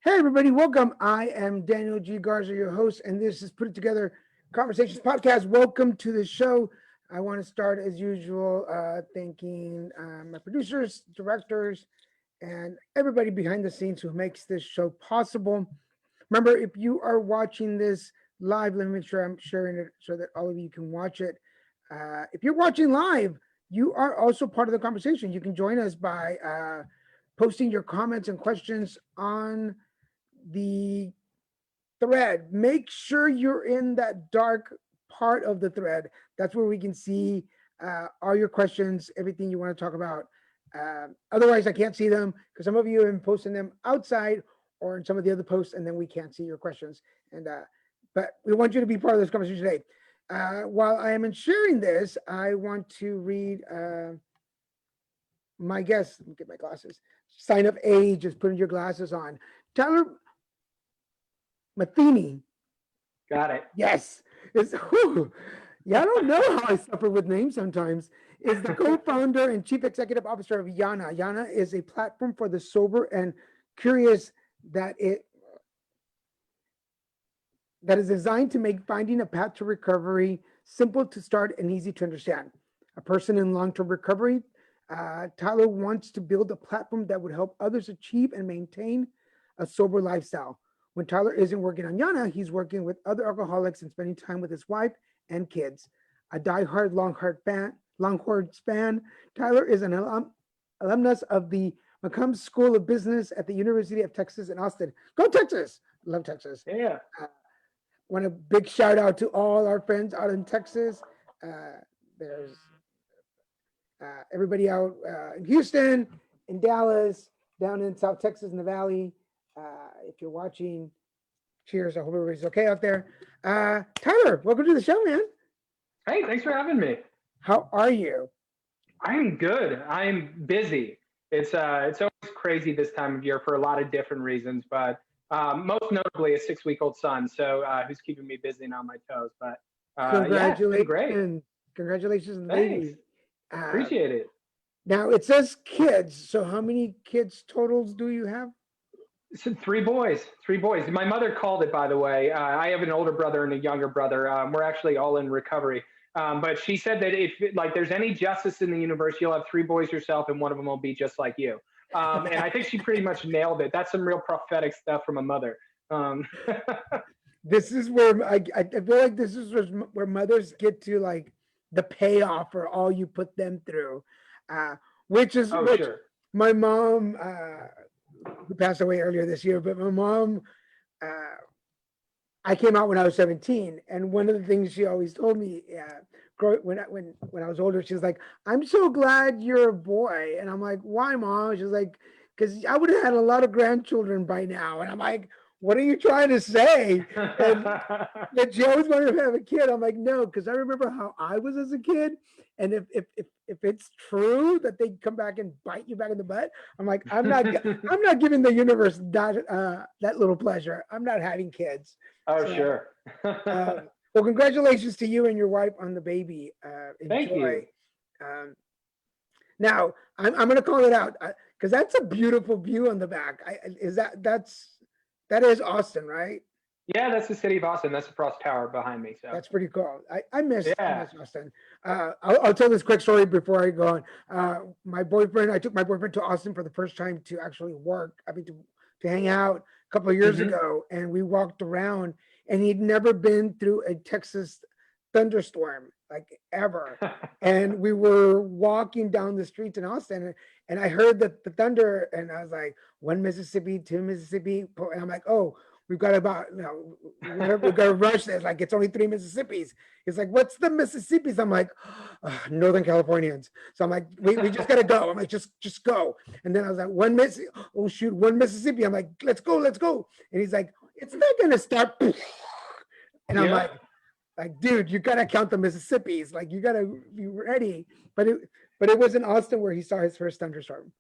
Hey, everybody, welcome. I am Daniel G. Garza, your host, and this is Put It Together Conversations Podcast. Welcome to the show. I want to start, as usual, thanking my producers, directors, and everybody behind the scenes who makes this show possible. Remember, if you are watching this live, let me make sure I'm sharing it so that all of you can watch it. If you're watching live, you are also part of the conversation. You can join us by posting your comments and questions on the thread. Make sure you're in that dark part of the thread. That's where we can see all your questions, everything you want to talk about. Otherwise, I can't see them because some of you have been posting them outside or in some of the other posts, and then we can't see your questions. And but we want you to be part of this conversation today. While I am sharing this, I want to read my guest. Let me get my glasses. Sign up A, just putting your glasses on. Tyler Matheny. Got it. Yes. Yeah, I don't know how I suffer with names sometimes. Is the co-founder and chief executive officer of YANA. YANA is a platform for the sober and curious that is designed to make finding a path to recovery simple to start and easy to understand. A person in long-term recovery, Tyler wants to build a platform that would help others achieve and maintain a sober lifestyle. When Tyler isn't working on YANA, he's working with other alcoholics and spending time with his wife and kids. A diehard Longhorns fan, Tyler is an alumnus of the McCombs School of Business at the University of Texas in Austin. Go Texas! Love Texas. Yeah. Want a big shout out to all our friends out in Texas. There's everybody out in Houston, in Dallas, down in South Texas in the Valley. If you're watching, cheers. I hope everybody's okay out there. Tyler, welcome to the show, man. Hey, thanks for having me. How are you? I'm good. I'm busy. It's always crazy this time of year for a lot of different reasons, but most notably a 6-week-old son. So who's keeping me busy and on my toes. But yeah, it's been great. Congratulations on the Thanks. baby. Appreciate it. Now it says kids. So how many kids totals do you have? So 3 boys. 3 boys. My mother called it, by the way. I have an older brother and a younger brother. We're actually all in recovery. But she said that if like there's any justice in the universe, you'll have 3 boys yourself, and one of them will be just like you. And I think she pretty much nailed it. That's some real prophetic stuff from a mother. This is where I feel like this is where mothers get to like the payoff for all you put them through, which Sure. My mom, who passed away earlier this year, but my mom, I came out when I was 17, and one of the things she always told me, when I was older, she was like, "I'm so glad you're a boy," and I'm like, "Why, Mom?" She's like, "Because I would have had a lot of grandchildren by now," and I'm like, "What are you trying to say?" And that she always wanted to have a kid. I'm like, no, because I remember how I was as a kid, and if it's true that they come back and bite you back in the butt, I'm like, I'm not giving the universe that little pleasure. I'm not having kids. Oh, So, sure. well, congratulations to you and your wife on the baby. Thank you. Now, I'm going to call it out because that's a beautiful view on the back. That is Austin, right? Yeah, that's the city of Austin. That's the Frost Tower behind me. So that's pretty cool. I miss Austin. I'll tell this quick story before I go on. I took my boyfriend to Austin for the first time to actually work. I mean, to hang out a couple of years ago, and we walked around, and he'd never been through a Texas thunderstorm like ever. And we were walking down the streets in Austin, and I heard the thunder, and I was like, 1 Mississippi, 2 Mississippi, and I'm like, oh, we've got we've got to rush this. Like, it's only 3 Mississippis. He's like, what's the Mississippis? I'm like, oh, Northern Californians. So I'm like, we just got to go. I'm like, just go. And then I was like, 1 Mississippi. I'm like, let's go. And he's like, it's not going to start. And I'm like, dude, you got to count the Mississippis. Like, you got to be ready. But it was in Austin where he saw his first thunderstorm.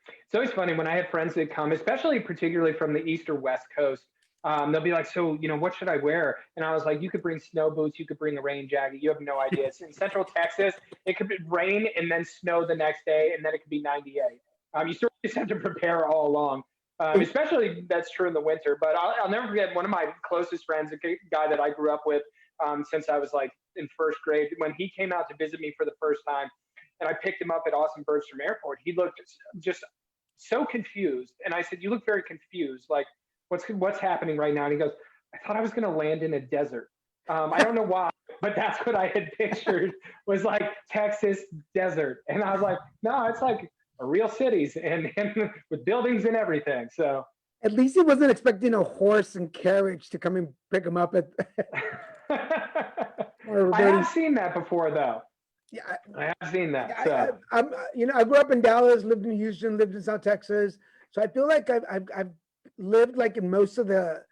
It's always funny when I have friends that come, especially particularly from the East or West Coast. They'll be like, so, what should I wear? And I was like, you could bring snow boots. You could bring a rain jacket. You have no idea. It's in Central Texas. It could rain and then snow the next day, and then it could be 98. You sort of just have to prepare all along. Especially that's true in the winter. But I'll never forget one of my closest friends, a guy that I grew up with since I was like in first grade, when he came out to visit me for the first time, and I picked him up at Austin Bergstrom Airport. He looked just so confused, and I said, "You look very confused. Like, what's happening right now?" And he goes, "I thought I was going to land in a desert. I don't know why, but that's what I had pictured was like Texas desert." And I was like, "No, it's like real cities and with buildings and everything." So at least he wasn't expecting a horse and carriage to come and pick him up at. I have seen that before, though. Yeah, I have seen that. I grew up in Dallas, lived in Houston, lived in South Texas, so I feel like I've lived like in most of the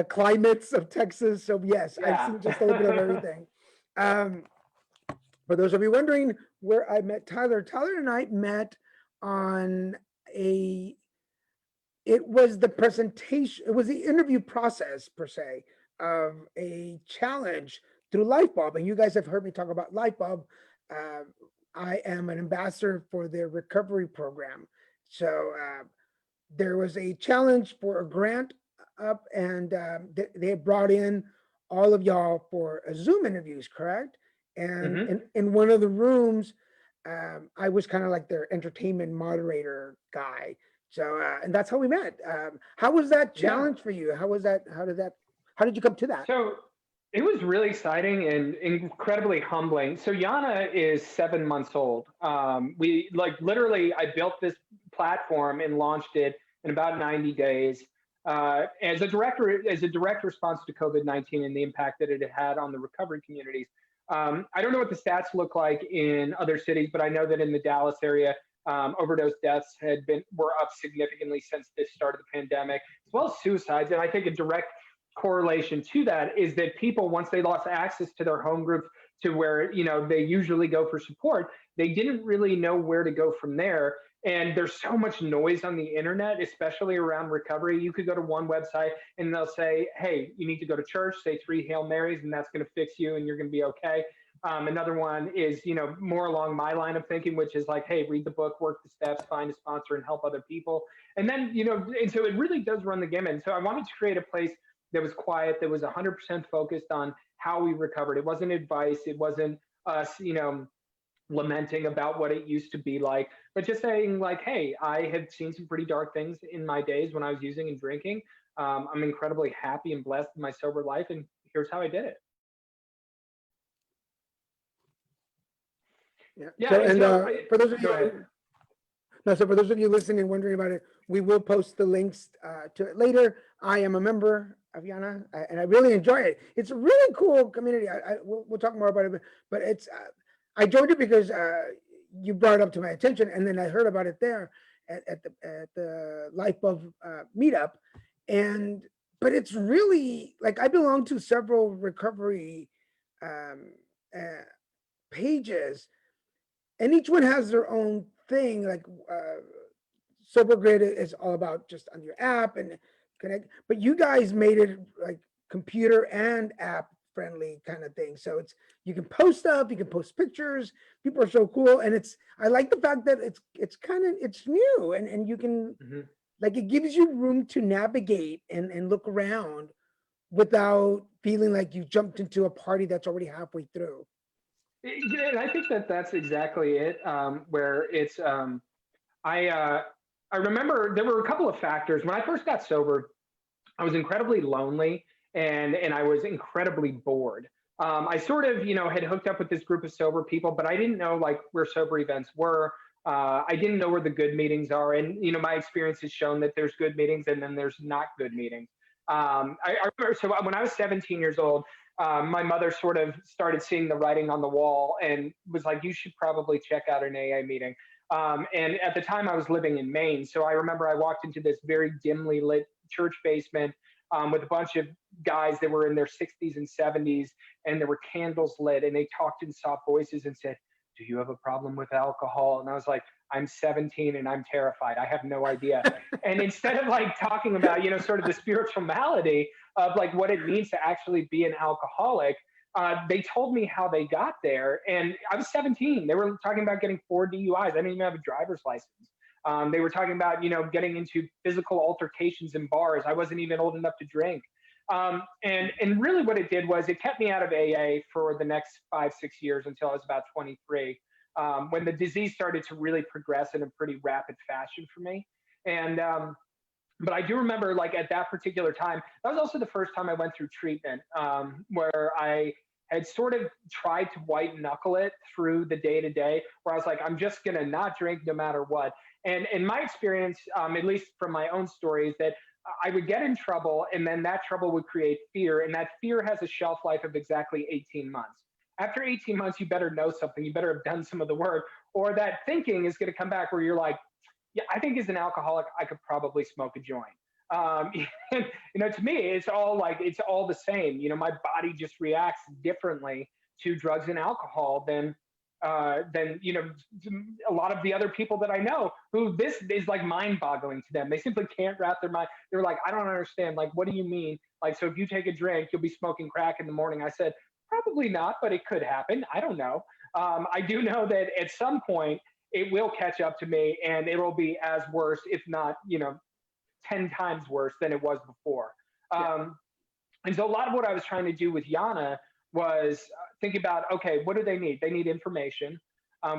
climates of Texas. So yes, I've seen just a little bit of everything. For those of you wondering where I met Tyler, Tyler and I met on it was the presentation, it was the interview process per se of a challenge through Lifebulb. And you guys have heard me talk about Lifebulb. I am an ambassador for their recovery program. So there was a challenge for a grant up, and they brought in all of y'all for a Zoom interviews, correct? And in one of the rooms, I was kind of like their entertainment moderator guy. So, and that's how we met. How was that challenge for you? How did you come to that? So it was really exciting and incredibly humbling. So YANA is 7 months old. We literally, I built this platform and launched it in about 90 days as a direct response to COVID-19 and the impact that it had on the recovery communities. I don't know what the stats look like in other cities, but I know that in the Dallas area, overdose deaths were up significantly since the start of the pandemic, as well as suicides. And I think a direct correlation to that is that people, once they lost access to their home groups, to where they usually go for support, they didn't really know where to go from there. And there's so much noise on the internet, especially around recovery. You could go to one website and they'll say, "Hey, you need to go to church, say 3 Hail Marys, and that's going to fix you and you're going to be okay." Another one is, more along my line of thinking, which is like, "Hey, read the book, work the steps, find a sponsor, and help other people." And then, and so it really does run the gamut. And so I wanted to create a place that was quiet, that was 100% focused on how we recovered. It wasn't advice. It wasn't us, lamenting about what it used to be like, but just saying like, "Hey, I have seen some pretty dark things in my days when I was using and drinking. I'm incredibly happy and blessed in my sober life, and here's how I did it." Yeah. So, for those of you, so for those of you listening and wondering about it, we will post the links to it later. I am a member of YANA, and I really enjoy it. It's a really cool community. We'll talk more about it, but it's I joined it because you brought it up to my attention, and then I heard about it there at the Lifebulb meetup, but it's really like I belong to several recovery pages, and each one has their own thing. Like Sober Grid is all about just on your app and connect, but you guys made it like computer and app friendly kind of thing. So you can post stuff, you can post pictures. People are so cool, and I like the fact that it's new, and you can like it gives you room to navigate and look around without feeling like you jumped into a party that's already halfway through. Yeah, and I think that's exactly it. Where it's I remember there were a couple of factors when I first got sober. I was incredibly lonely, and I was incredibly bored. I sort of, had hooked up with this group of sober people, but I didn't know like where sober events were. I didn't know where the good meetings are. And, my experience has shown that there's good meetings and then there's not good meetings. I remember, so when I was 17 years old, my mother sort of started seeing the writing on the wall and was like, "You should probably check out an AA meeting." And at the time I was living in Maine. So I remember I walked into this very dimly lit church basement with a bunch of guys that were in their 60s and 70s, and there were candles lit, and they talked in soft voices and said, "Do you have a problem with alcohol?" And I was like, "I'm 17 and I'm terrified. I have no idea." And instead of like talking about, sort of the spiritual malady of like what it means to actually be an alcoholic, they told me how they got there. And I was 17. They were talking about getting 4 DUIs. I didn't even have a driver's license. They were talking about, getting into physical altercations in bars. I wasn't even old enough to drink. And really what it did was it kept me out of AA for the next 5-6 years until I was about 23, when the disease started to really progress in a pretty rapid fashion for me. And but I do remember, like, at that particular time, that was also the first time I went through treatment, where I had sort of tried to white knuckle it through the day to day, where I was like, I'm just gonna not drink no matter what. And in my experience, at least from my own story, is that I would get in trouble, and then that trouble would create fear, and that fear has a shelf life of exactly 18 months. After 18 months, you better know something, you better have done some of the work, or that thinking is going to come back where you're like, yeah, I think as an alcoholic, I could probably smoke a joint. Um, and, to me, it's all the same. My body just reacts differently to drugs and alcohol than a lot of the other people that I know, who this is like mind-boggling to them. They simply can't wrap their mind. They're like, I don't understand. Like, what do you mean? Like, so if you take a drink, you'll be smoking crack in the morning. I said, probably not, but it could happen. I don't know. I do know that at some point it will catch up to me, and it'll be as worse, if not, 10 times worse than it was before. And so a lot of what I was trying to do with YANA was think about, okay, what do they need? They need information.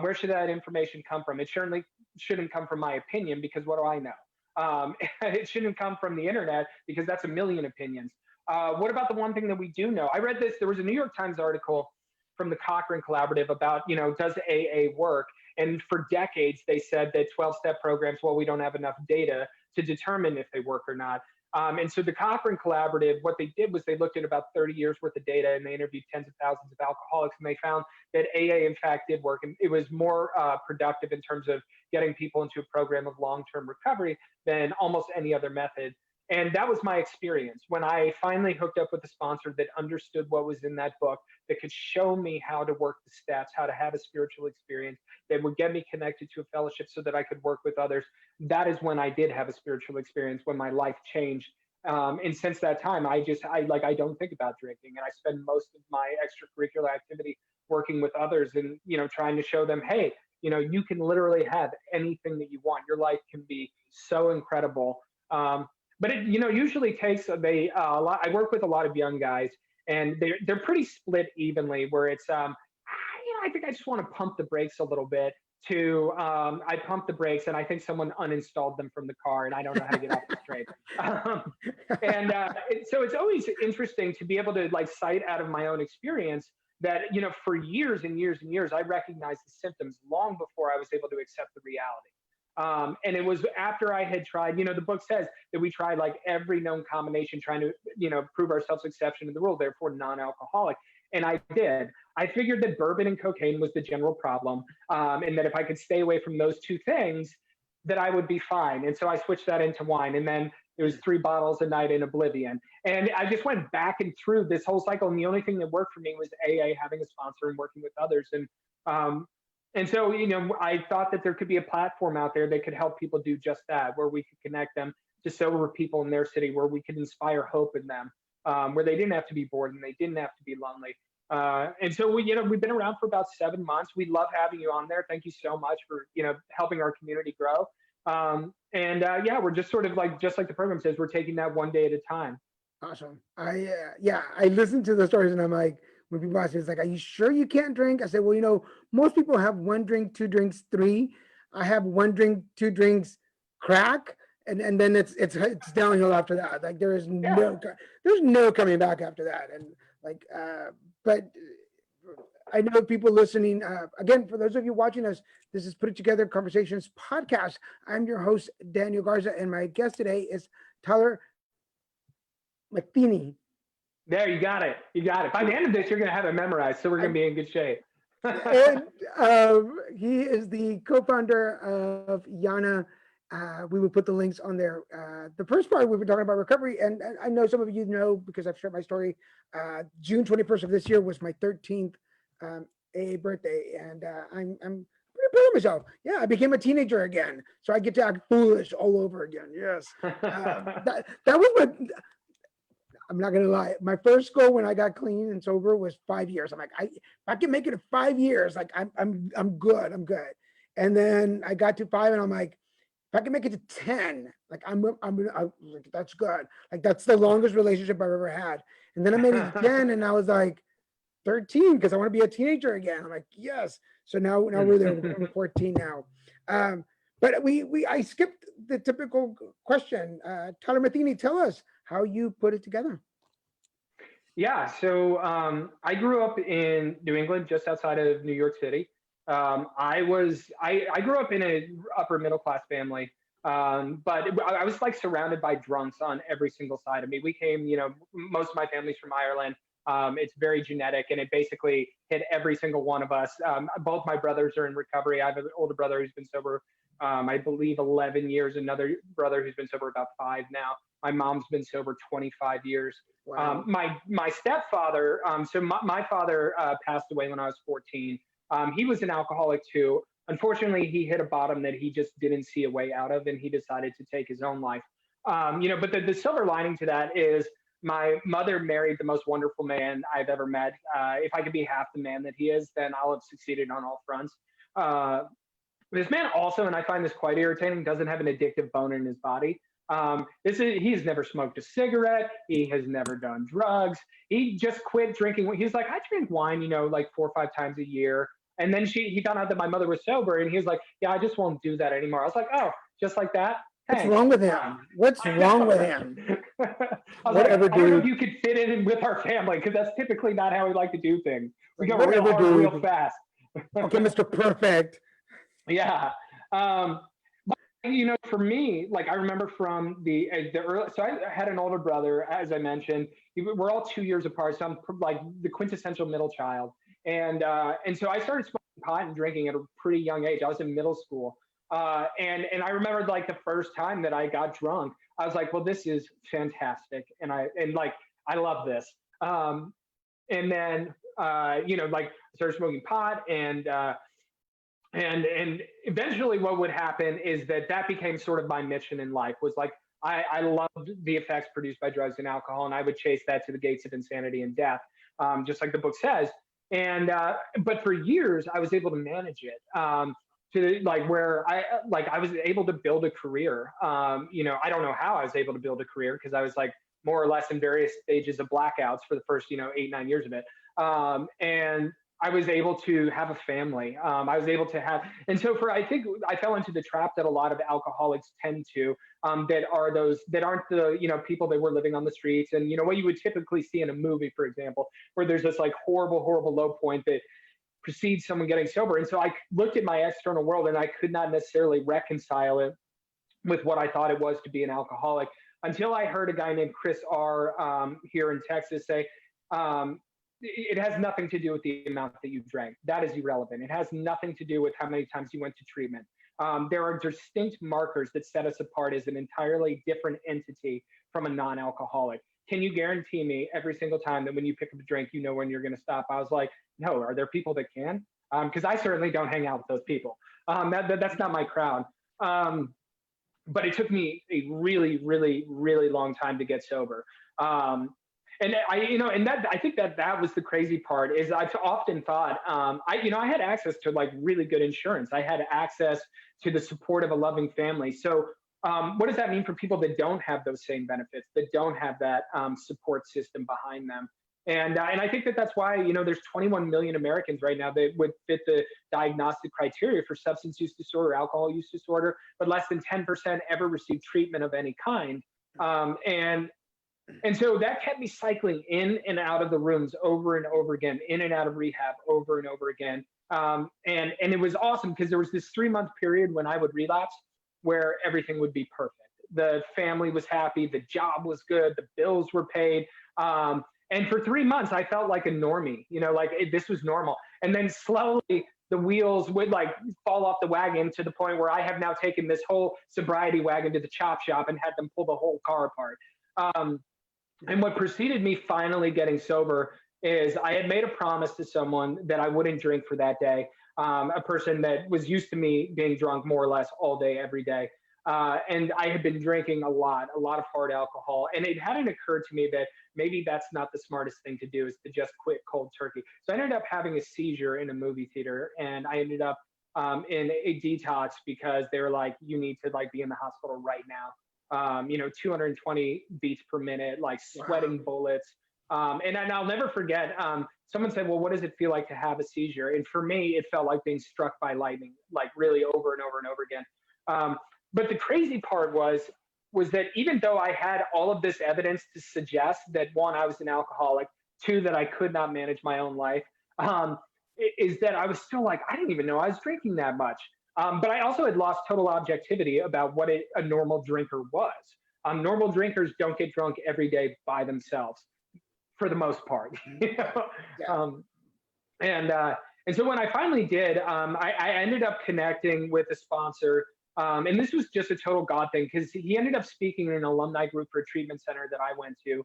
Where should that information come from? It certainly shouldn't come from my opinion, because what do I know? It shouldn't come from the internet, because that's a million opinions. What about the one thing that we do know? I read this, there was a New York Times article from the Cochrane Collaborative about, does AA work? And for decades, they said that 12-step programs, well, we don't have enough data to determine if they work or not. And so the Cochrane Collaborative, what they did was they looked at about 30 years worth of data, and they interviewed tens of thousands of alcoholics, and they found that AA in fact did work, and it was more productive in terms of getting people into a program of long-term recovery than almost any other method. And that was my experience when I finally hooked up with a sponsor that understood what was in that book, that could show me how to work the steps, how to have a spiritual experience, that would get me connected to a fellowship so that I could work with others. That is when I did have a spiritual experience, when my life changed. And since that time, I don't think about drinking, and I spend most of my extracurricular activity working with others and, trying to show them, hey, you can literally have anything that you want. Your life can be so incredible. But it, usually takes a lot. I work with a lot of young guys, and they're pretty split evenly. Where it's, I think I just want to pump the brakes a little bit. I pumped the brakes, and I think someone uninstalled them from the car, and I don't know how to get off the train. So it's always interesting to be able to cite out of my own experience that for years and years and years, I recognized the symptoms long before I was able to accept the reality. And it was after I had tried, the book says that we tried every known combination, trying to, prove ourselves exception to the rule, therefore non-alcoholic. And I did. I figured that bourbon and cocaine was the general problem, and that if I could stay away from those two things, that I would be fine. And so I switched that into wine, and then it was 3 bottles a night in oblivion. And I just went back and through this whole cycle. And the only thing that worked for me was AA, having a sponsor and working with others. And so, I thought that there could be a platform out there that could help people do just that, where we could connect them to sober people in their city, where we could inspire hope in them, where they didn't have to be bored and they didn't have to be lonely. And so we've been around for about 7 months. We love having you on there. Thank you so much for, helping our community grow. We're just sort of just like the program says, we're taking that one day at a time. Awesome. I listened to the stories, and I'm like, when people ask me, it's like, are you sure you can't drink? I said, well, most people have 1 drink, 2 drinks, 3. I have 1 drink, 2 drinks, crack, and then it's downhill after that. Like there's no coming back after that. And but I know people listening. Again, for those of you watching us, this is Put It Together Conversations podcast. I'm your host, Daniel Garza, and my guest today is Tyler Matheny. There, you got it. By the end of this, you're going to have it memorized, so we're going to be in good shape. And he is the co-founder of YANA. We will put the links on there. The first part, we were talking about recovery, and I know some of you know because I've shared my story. June 21st of this year was my 13th AA birthday, and I'm pretty proud of myself. Yeah, I became a teenager again, so I get to act foolish all over again. Yes, that was what. I'm not gonna lie. My first goal when I got clean and sober was 5 years. I'm like, if I can make it to 5 years, I'm good. I'm good. And then I got to 5, and I'm like, if I can make it to 10, like I'm like, that's good. Like that's the longest relationship I've ever had. And then I made it to 10 and I was like 13 because I want to be a teenager again. I'm like, yes. So now we're there. We're 14 now. But I skipped the typical question. Tyler Matheny, tell us how you put it together. Yeah, so I grew up in New England, just outside of New York City. I grew up in a upper middle class family, but I was like surrounded by drunks on every single side of me. We came, most of my family's from Ireland. It's very genetic, and it basically hit every single one of us. Both my brothers are in recovery. I have an older brother who's been sober, I believe, 11 years. Another brother who's been sober about 5 now. My mom's been sober 25 years. Wow. My stepfather, so my father passed away when I was 14. He was an alcoholic too. Unfortunately, he hit a bottom that he just didn't see a way out of, and he decided to take his own life. But the silver lining to that is my mother married the most wonderful man I've ever met. If I could be half the man that he is, then I'll have succeeded on all fronts. This man also, and I find this quite irritating, doesn't have an addictive bone in his body. He's never smoked a cigarette. He has never done drugs. He just quit drinking. He's like, I drink wine, like 4 or 5 times a year. And then he found out that my mother was sober, and he was like, yeah, I just won't do that anymore. I was like, oh, just like that? What's wrong with him? What's wrong with him? I don't know if you could fit in with our family, because that's typically not how we like to do things. We go real hard, real fast. Okay, Mr. Perfect. Yeah. For me, like I remember from the early, so I had an older brother, as I mentioned. We're all 2 years apart, so I'm like the quintessential middle child. And so I started smoking pot and drinking at a pretty young age. I was in middle school. And I remember like the first time that I got drunk, I was like, well, this is fantastic. And I love this. And then, like I started smoking pot and eventually what would happen is that became sort of my mission in life, was like, I loved the effects produced by drugs and alcohol, and I would chase that to the gates of insanity and death, just like the book says. And, but for years I was able to manage it, to like where I was able to build a career. I don't know how I was able to build a career, because I was like more or less in various stages of blackouts for the first, 8-9 years of it. And I was able to have a family. I was able to have, and so I think I fell into the trap that a lot of alcoholics tend to, that aren't the, people that were living on the streets. And, what you would typically see in a movie, for example, where there's this like horrible, horrible low point that precedes someone getting sober. And so I looked at my external world and I could not necessarily reconcile it with what I thought it was to be an alcoholic, until I heard a guy named Chris R. Here in Texas say, it has nothing to do with the amount that you drank. That is irrelevant. It has nothing to do with how many times you went to treatment. There are distinct markers that set us apart as an entirely different entity from a non-alcoholic. Can you guarantee me every single time that when you pick up a drink, you know when you're going to stop? I was like, no. Are there people that can? Because I certainly don't hang out with those people. That's not my crowd. But it took me a really, really, really long time to get sober. And I think that was the crazy part, is I've often thought, I had access to like really good insurance. I had access to the support of a loving family. So what does that mean for people that don't have those same benefits, that don't have that support system behind them? And I think that's why, there's 21 million Americans right now that would fit the diagnostic criteria for substance use disorder, alcohol use disorder, but less than 10% ever receive treatment of any kind. And so that kept me cycling in and out of the rooms over and over again, in and out of rehab over and over again. And it was awesome, because there was this 3-month period when I would relapse where everything would be perfect. The family was happy, the job was good, the bills were paid. And for 3 months, I felt like a normie, this was normal. And then slowly the wheels would like fall off the wagon, to the point where I have now taken this whole sobriety wagon to the chop shop and had them pull the whole car apart. And what preceded me finally getting sober is I had made a promise to someone that I wouldn't drink for that day, a person that was used to me being drunk more or less all day, every day. And I had been drinking a lot of hard alcohol. And it hadn't occurred to me that maybe that's not the smartest thing to do, is to just quit cold turkey. So I ended up having a seizure in a movie theater, and I ended up in a detox because they were like, you need to like be in the hospital right now. 220 beats per minute, like sweating bullets. And I'll never forget, someone said, well, what does it feel like to have a seizure? And for me, it felt like being struck by lightning, like really over and over and over again. But the crazy part was that even though I had all of this evidence to suggest that, one, I was an alcoholic, two, that I could not manage my own life, is that I was still like, I didn't even know I was drinking that much. But I also had lost total objectivity about what a normal drinker was. Normal drinkers don't get drunk every day by themselves, for the most part. And so when I finally did, I ended up connecting with a sponsor. And this was just a total God thing, because he ended up speaking in an alumni group for a treatment center that I went to,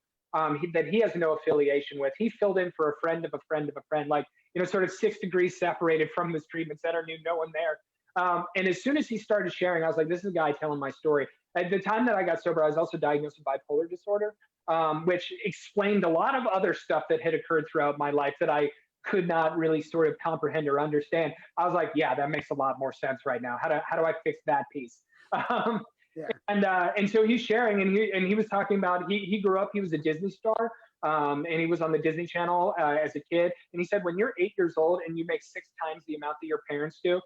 that he has no affiliation with. He filled in for a friend of a friend of a friend, like, sort of 6 degrees separated from this treatment center, knew no one there. And as soon as he started sharing, I was like, this is a guy telling my story. At the time that I got sober, I was also diagnosed with bipolar disorder, which explained a lot of other stuff that had occurred throughout my life that I could not really sort of comprehend or understand. I was like, yeah, that makes a lot more sense right now. How do I fix that piece? And so he's sharing, and he was talking about, he grew up, he was a Disney star, and he was on the Disney Channel as a kid. And he said, when you're 8 years old and you make 6 times the amount that your parents do,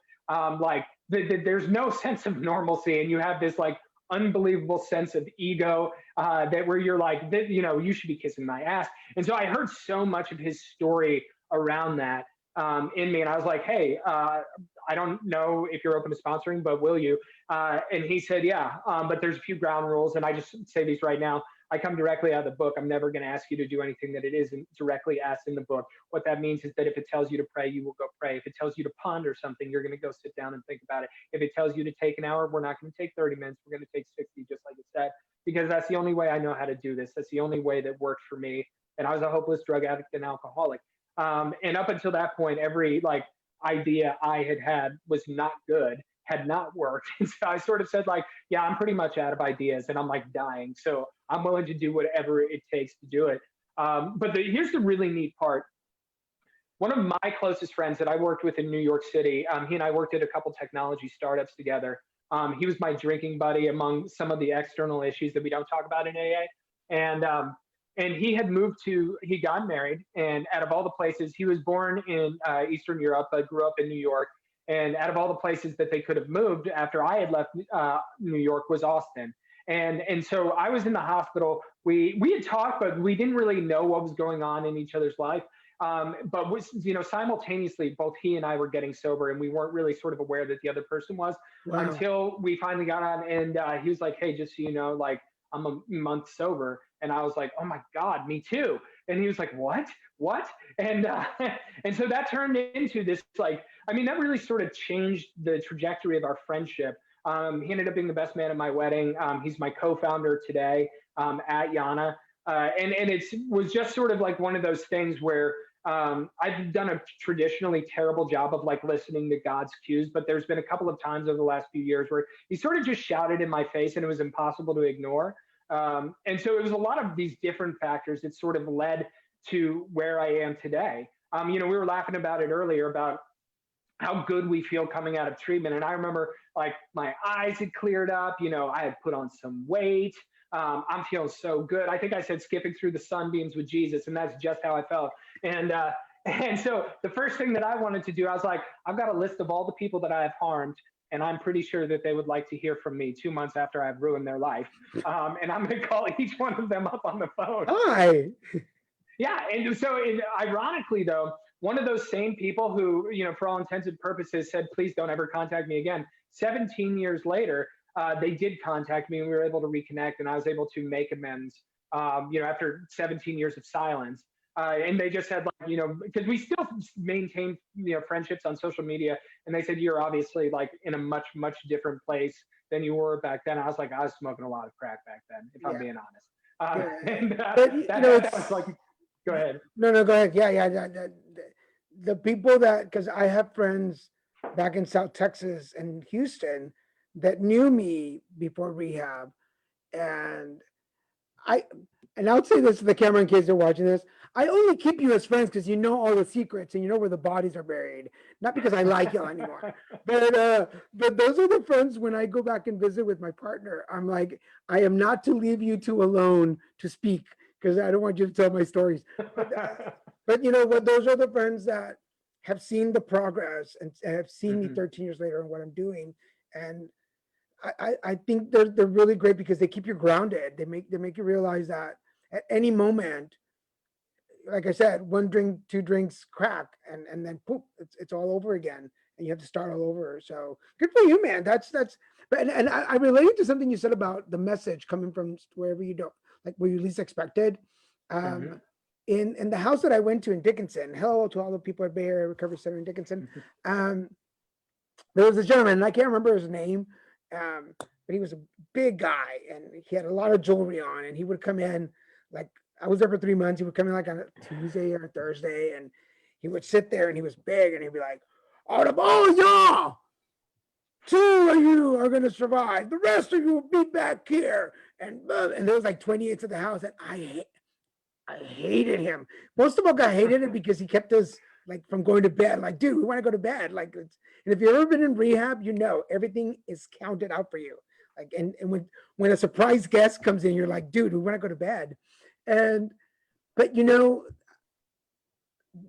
there's no sense of normalcy, and you have this like unbelievable sense of ego that where you're like, you should be kissing my ass. And so I heard so much of his story around that in me, and I was like, hey, I don't know if you're open to sponsoring, but will you? And he said, yeah, but there's a few ground rules, and I just say these right now. I come directly out of the book. I'm never going to ask you to do anything that it isn't directly asked in the book. What that means is that if it tells you to pray, you will go pray. If it tells you to ponder something, you're going to go sit down and think about it. If it tells you to take an hour, we're not going to take 30 minutes. We're going to take 60, just like it said, because that's the only way I know how to do this. That's the only way that worked for me. And I was a hopeless drug addict and alcoholic. And up until that point, every like idea I had was not good, had not worked. And so I sort of said like, yeah, I'm pretty much out of ideas and I'm like dying. So I'm willing to do whatever it takes to do it. But here's the really neat part. One of my closest friends that I worked with in New York City, he and I worked at a couple technology startups together. He was my drinking buddy among some of the external issues that we don't talk about in AA. And he got married, and out of all the places, he was born in Eastern Europe, but grew up in New York. And out of all the places that they could have moved after I had left New York was Austin. And so I was in the hospital. We had talked, but we didn't really know what was going on in each other's life. But simultaneously, both he and I were getting sober, and we weren't really sort of aware that the other person was until we finally got on. And he was like, hey, just so you know, like, I'm a month sober. And I was like, oh my God, me too. And he was like, what? And so that turned into this, like, I mean, that really sort of changed the trajectory of our friendship. He ended up being the best man at my wedding. He's my co-founder today at YANA. And it was just sort of like one of those things where I've done a traditionally terrible job of like listening to God's cues, but there's been a couple of times over the last few years where he sort of just shouted in my face and it was impossible to ignore. And so it was a lot of these different factors that sort of led to where I am today. We were laughing about it earlier about how good we feel coming out of treatment. And I remember like my eyes had cleared up, I had put on some weight. I'm feeling so good. I think I said skipping through the sunbeams with Jesus, and that's just how I felt. And so the first thing that I wanted to do, I was like, I've got a list of all the people that I have harmed, and I'm pretty sure that they would like to hear from me 2 months after I've ruined their life. And I'm going to call each one of them up on the phone. Hi. Yeah. And so ironically, though, one of those same people who, for all intents and purposes said, please don't ever contact me again. 17 years later, they did contact me and we were able to reconnect, and I was able to make amends, after 17 years of silence. And they just said, like, because we still maintain, friendships on social media. And they said, you're obviously like in a much, much different place than you were back then. I was like, I was smoking a lot of crack back then, if I'm being honest. That was like, go ahead. No, go ahead. Yeah. The people because I have friends back in South Texas and Houston that knew me before rehab. And I'll say this to the camera in case they're watching this. I only keep you as friends because you know all the secrets and you know where the bodies are buried. Not because I like you anymore, but those are the friends. When I go back and visit with my partner, I'm like, I am not to leave you two alone to speak because I don't want you to tell my stories. But you know what? Those are the friends that have seen the progress and have seen me Mhm. 13 years later and what I'm doing. And I think they're really great because they keep you grounded. They make you realize that at any moment, like I said, one drink, two drinks, crack, and then poop, it's all over again, and you have to start all over. So good for you, man. That's. But and I related to something you said about the message coming from wherever you don't like where you least expected. Um, Mhm. in the house that I went to in Dickinson, hello to all the people at Bay Area Recovery Center in Dickinson. Um, there was a gentleman, and I can't remember his name, but he was a big guy, and he had a lot of jewelry on, and he would come in like I was there for 3 months. He would come in like on a Tuesday or a Thursday, and he would sit there, and he was big, and he'd be like, "Out of all y'all, two of you are gonna survive. The rest of you will be back here." And there was like 28 to the house, and I hated him. Most of all, I hated it because he kept us like from going to bed. Like, dude, we want to go to bed. Like, and if you've ever been in rehab, you know everything is counted out for you. Like, and when a surprise guest comes in, you're like, dude, we want to go to bed. And but you know,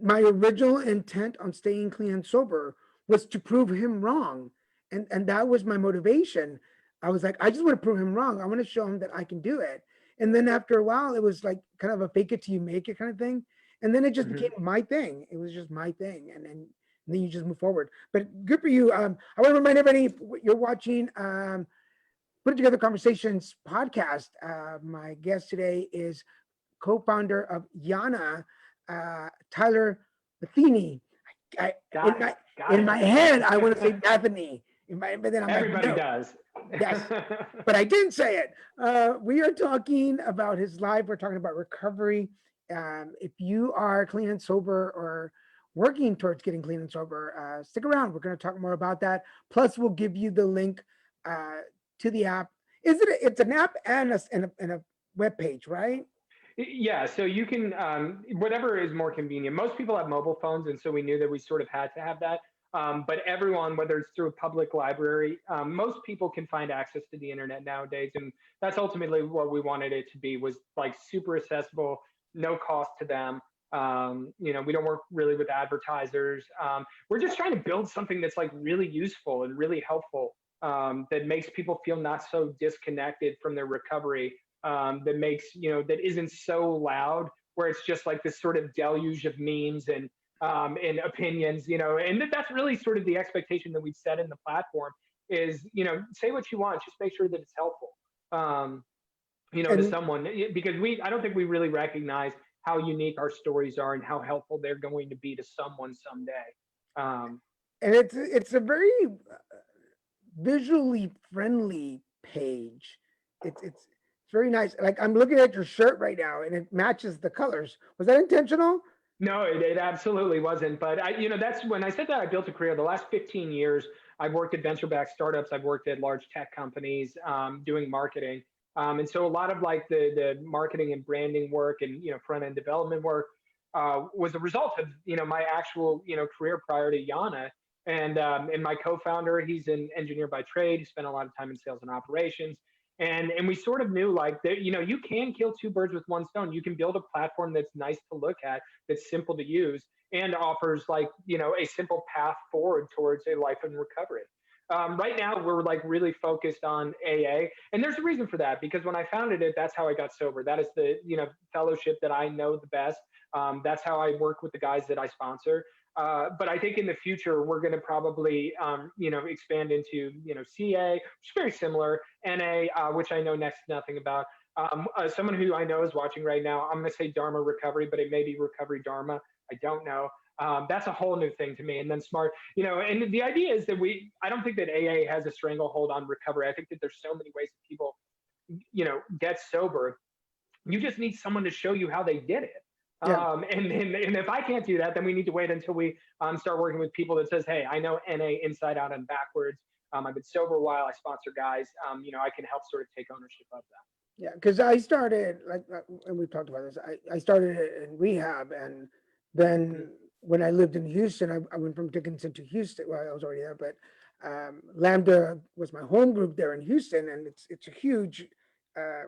my original intent on staying clean and sober was to prove him wrong, and that was my motivation. I was like, I just want to prove him wrong. I want to show him that I can do it. And then after a while, it was like kind of a fake it till you make it kind of thing. And then it just became Mhm. my thing. It was just my thing, and then you just move forward. But good for you. I want to remind everybody you're watching Put It Together Conversations podcast. My guest today is co-founder of YANA, Tyler Matheny. I, in Got it. my Got in it. my head, I want to say Matheny. But then I'm like, Everybody no, does. yes, but I didn't say it. We are talking about his life. We're talking about recovery. If you are clean and sober or working towards getting clean and sober, stick around. We're going to talk more about that. Plus, we'll give you the link uh, to the app. It's an app and a web page, right? Yeah, so you can whatever is more convenient. Most people have mobile phones, and so we knew that we sort of had to have that. But everyone, whether it's through a public library, most people can find access to the internet nowadays, and that's ultimately what we wanted it to be. Was like super accessible, no cost to them. We don't work really with advertisers. We're just trying to build something that's like really useful and really helpful. That makes people feel not so disconnected from their recovery, that makes that isn't so loud where it's just like this sort of deluge of memes and opinions, and that's really sort of the expectation that we set in the platform is say what you want, just make sure that it's helpful, um, to And someone, because I don't think we really recognize how unique our stories are and how helpful they're going to be to someone someday. um, and it's a very visually friendly page. It's very nice. Like I'm looking at your shirt right now, and it matches the colors. Was that intentional? No, it absolutely wasn't. But that's when I said that I built a career. The last 15 years, I've worked at venture-backed startups. I've worked at large tech companies, doing marketing. And so a lot of like the marketing and branding work and front end development work was a result of my actual career prior to Yana. And my co-founder, he's an engineer by trade. He spent a lot of time in sales and operations. And we sort of knew like that you can kill two birds with one stone. You can build a platform that's nice to look at, that's simple to use, and offers like a simple path forward towards a life in recovery. Right now we're like really focused on AA, and there's a reason for that, because when I founded it, that's how I got sober. That is the fellowship that I know the best. That's how I work with the guys that I sponsor. But I think in the future we're going to probably expand into CA, which is very similar, NA, which I know next to nothing about. Someone who I know is watching right now, I'm going to say Dharma Recovery, but it may be Recovery Dharma. I don't know. That's a whole new thing to me. And then SMART, and the idea is that I don't think that AA has a stranglehold on recovery. I think that there's so many ways that people, get sober. You just need someone to show you how they did it. Yeah. And if I can't do that, then we need to wait until we start working with people that says, hey, I know NA inside out and backwards. I've been sober a while. I sponsor guys. I can help sort of take ownership of that. Yeah, because I started and we've talked about this. I started in rehab, and then when I lived in Houston, I went from Dickinson to Houston. Well, I was already there, but Lambda was my home group there in Houston, and it's a huge uh,